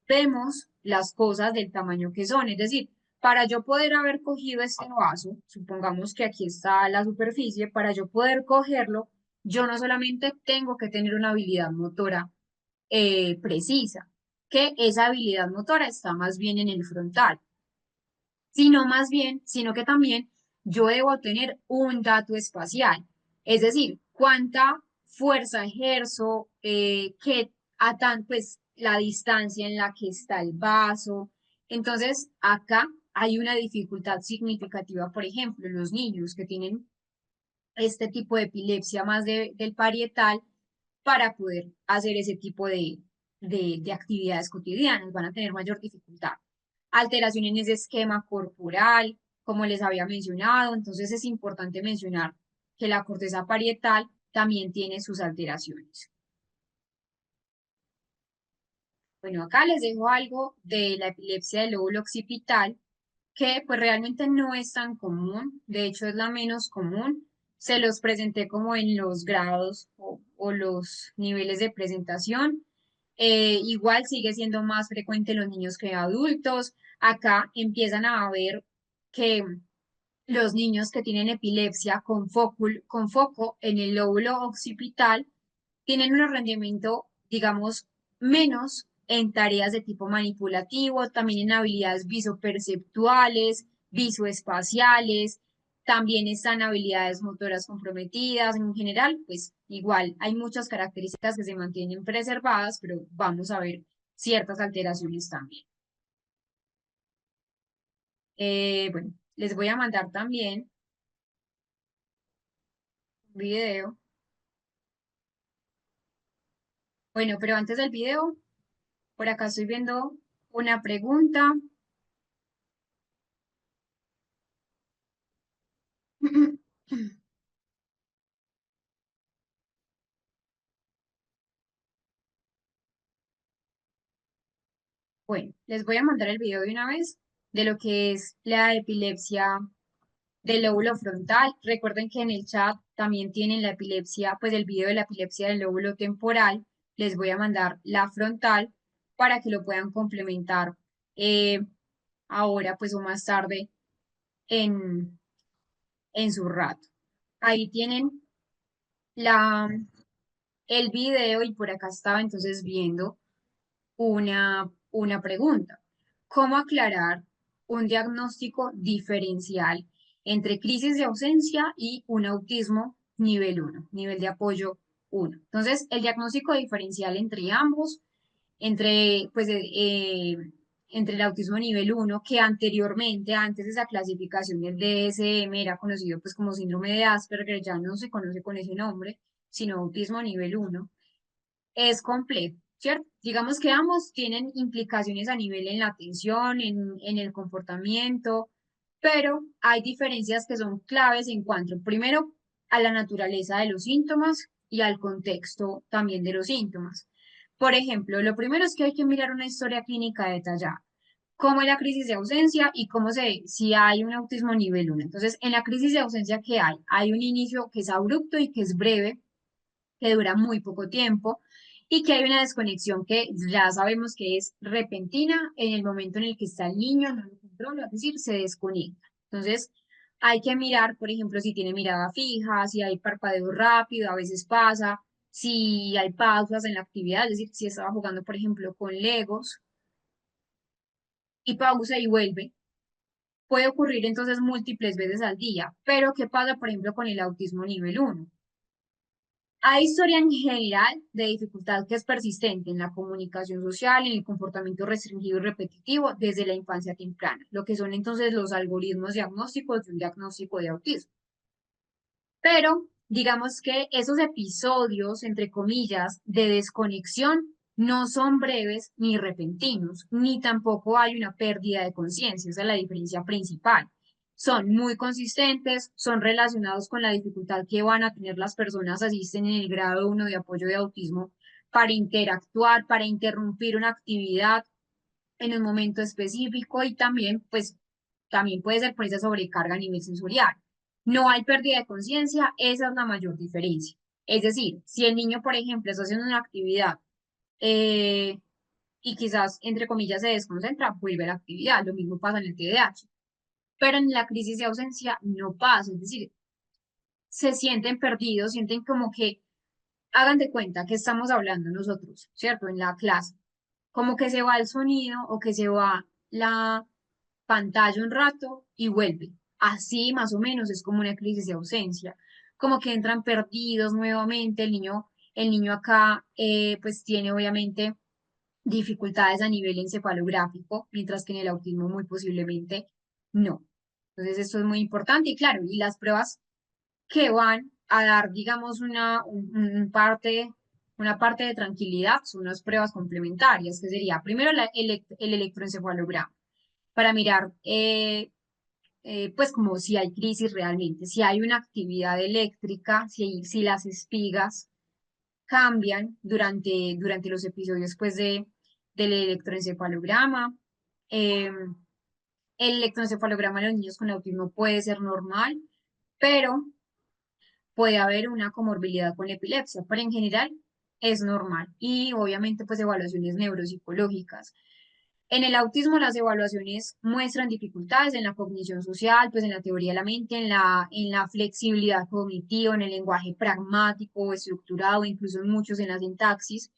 vemos las cosas del tamaño que son. Es decir, para yo poder haber cogido este vaso, supongamos que aquí está la superficie, para yo poder cogerlo, yo no solamente tengo que tener una habilidad motora precisa, que esa habilidad motora está más bien en el frontal, sino que también yo debo tener un dato espacial, es decir, cuánta fuerza ejerzo, qué pues la distancia en la que está el vaso. Entonces, acá hay una dificultad significativa, por ejemplo, en los niños que tienen este tipo de epilepsia más del parietal, para poder hacer ese tipo de actividades cotidianas, van a tener mayor dificultad. Alteración en ese esquema corporal, como les había mencionado, entonces es importante mencionar que la corteza parietal también tiene sus alteraciones. Bueno, acá les dejo algo de la epilepsia del lóbulo occipital, que pues realmente no es tan común, de hecho es la menos común. Se los presenté como en los grados, o o los niveles de presentación. Igual sigue siendo más frecuente en los niños que en adultos. Acá empiezan a ver que los niños que tienen epilepsia con foco en el lóbulo occipital tienen un rendimiento, digamos, menos en tareas de tipo manipulativo, también en habilidades visoperceptuales, visoespaciales, también están habilidades motoras comprometidas. En general, pues igual hay muchas características que se mantienen preservadas, pero vamos a ver ciertas alteraciones también. Bueno, les voy a mandar también un video. Bueno, pero antes del video, por acá estoy viendo una pregunta. Bueno, les voy a mandar el video de una vez de lo que es la epilepsia del lóbulo frontal. Recuerden que en el chat también tienen la epilepsia, pues el video de la epilepsia del lóbulo temporal. Les voy a mandar la frontal para que lo puedan complementar eh, ahora, pues o más tarde en, en su rato. Ahí tienen la, el video y por acá estaba entonces viendo una pregunta. ¿Cómo aclarar un diagnóstico diferencial entre crisis de ausencia y un autismo nivel uno, nivel de apoyo uno? Entonces, el diagnóstico diferencial entre ambos, entre, pues, entre el autismo nivel uno, que anteriormente, antes de esa clasificación del DSM, era conocido pues como síndrome de Asperger, ya no se conoce con ese nombre, sino autismo nivel uno, es complejo, ¿cierto? Digamos que ambos tienen implicaciones a nivel en la atención, en el comportamiento, pero hay diferencias que son claves en cuanto, primero, a la naturaleza de los síntomas y al contexto también de los síntomas. Por ejemplo, lo primero es que hay que mirar una historia clínica detallada, cómo es la crisis de ausencia y cómo se, si hay un autismo nivel uno. Entonces, en la crisis de ausencia, ¿qué hay? Hay un inicio que es abrupto y que es breve, que dura muy poco tiempo y que hay una desconexión que ya sabemos que es repentina en el momento en el que está el niño, no lo controla, es decir, se desconecta. Entonces, hay que mirar, por ejemplo, si tiene mirada fija, si hay parpadeo rápido, a veces pasa, si hay pausas en la actividad, es decir, si estaba jugando, por ejemplo, con Legos y pausa y vuelve. Puede ocurrir entonces múltiples veces al día, pero ¿qué pasa, por ejemplo, con el autismo nivel uno? Hay historia en general de dificultad que es persistente en la comunicación social, en el comportamiento restringido y repetitivo desde la infancia temprana, lo que son entonces los algoritmos diagnósticos de un diagnóstico de autismo. Pero digamos que esos episodios, entre comillas, de desconexión no son breves ni repentinos, ni tampoco hay una pérdida de conciencia, esa es la diferencia principal. Son muy consistentes, son relacionados con la dificultad que van a tener las personas asisten en el grado 1 de apoyo de autismo para interactuar, para interrumpir una actividad en un momento específico y también, pues, también puede ser por esa sobrecarga a nivel sensorial. No hay pérdida de conciencia, esa es la mayor diferencia. Es decir, si el niño, por ejemplo, está haciendo una actividad eh, y quizás, entre comillas, se desconcentra, vuelve a la actividad. Lo mismo pasa en el TDAH. Pero en la crisis de ausencia no pasa, es decir, se sienten perdidos, sienten como que, hagan de cuenta que estamos hablando nosotros, ¿cierto? En la clase, como que se va el sonido o que se va la pantalla un rato y vuelve. Así más o menos es como una crisis de ausencia, como que entran perdidos nuevamente, el niño acá pues tiene obviamente dificultades a nivel encefalográfico, mientras que en el autismo muy posiblemente no. Entonces esto es muy importante y claro, y las pruebas que van a dar, digamos, una parte de tranquilidad son unas pruebas complementarias, que sería primero el electroencefalograma para mirar, pues como si hay crisis realmente, si hay una actividad eléctrica, si las espigas cambian durante los episodios, pues, del electroencefalograma. Eh, el electroencefalograma de los niños con autismo puede ser normal, pero puede haber una comorbilidad con la epilepsia, pero en general es normal. Y obviamente pues evaluaciones neuropsicológicas. En el autismo las evaluaciones muestran dificultades en la cognición social, pues en la teoría de la mente, en la flexibilidad cognitiva, en el lenguaje pragmático o estructurado, incluso en muchos en la sintaxis.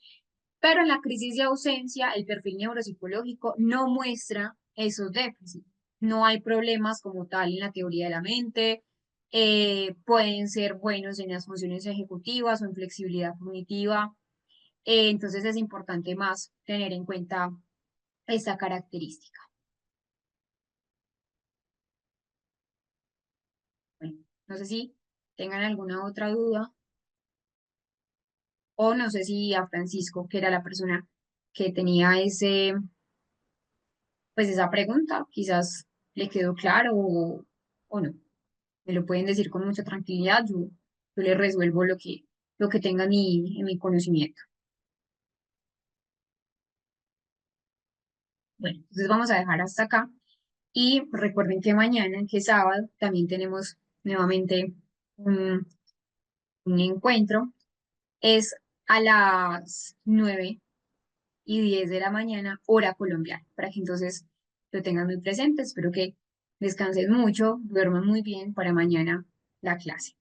Pero en la crisis de ausencia, el perfil neuropsicológico no muestra esos déficits. No hay problemas como tal en la teoría de la mente. Pueden ser buenos en las funciones ejecutivas o en flexibilidad cognitiva. Entonces es importante más tener en cuenta esta característica. Bueno, no sé si tengan alguna otra duda o no sé si a Francisco, que era la persona que tenía pues esa pregunta, quizás le quedó claro o no. Me lo pueden decir con mucha tranquilidad, yo le resuelvo lo que tenga en mi conocimiento. Bueno, entonces vamos a dejar hasta acá y recuerden que mañana, que es sábado, también tenemos nuevamente un, un encuentro. Es a las 9:10 de la mañana, hora colombiana, para que entonces lo tengan muy presente. Espero que descansen mucho, duerman muy bien para mañana la clase.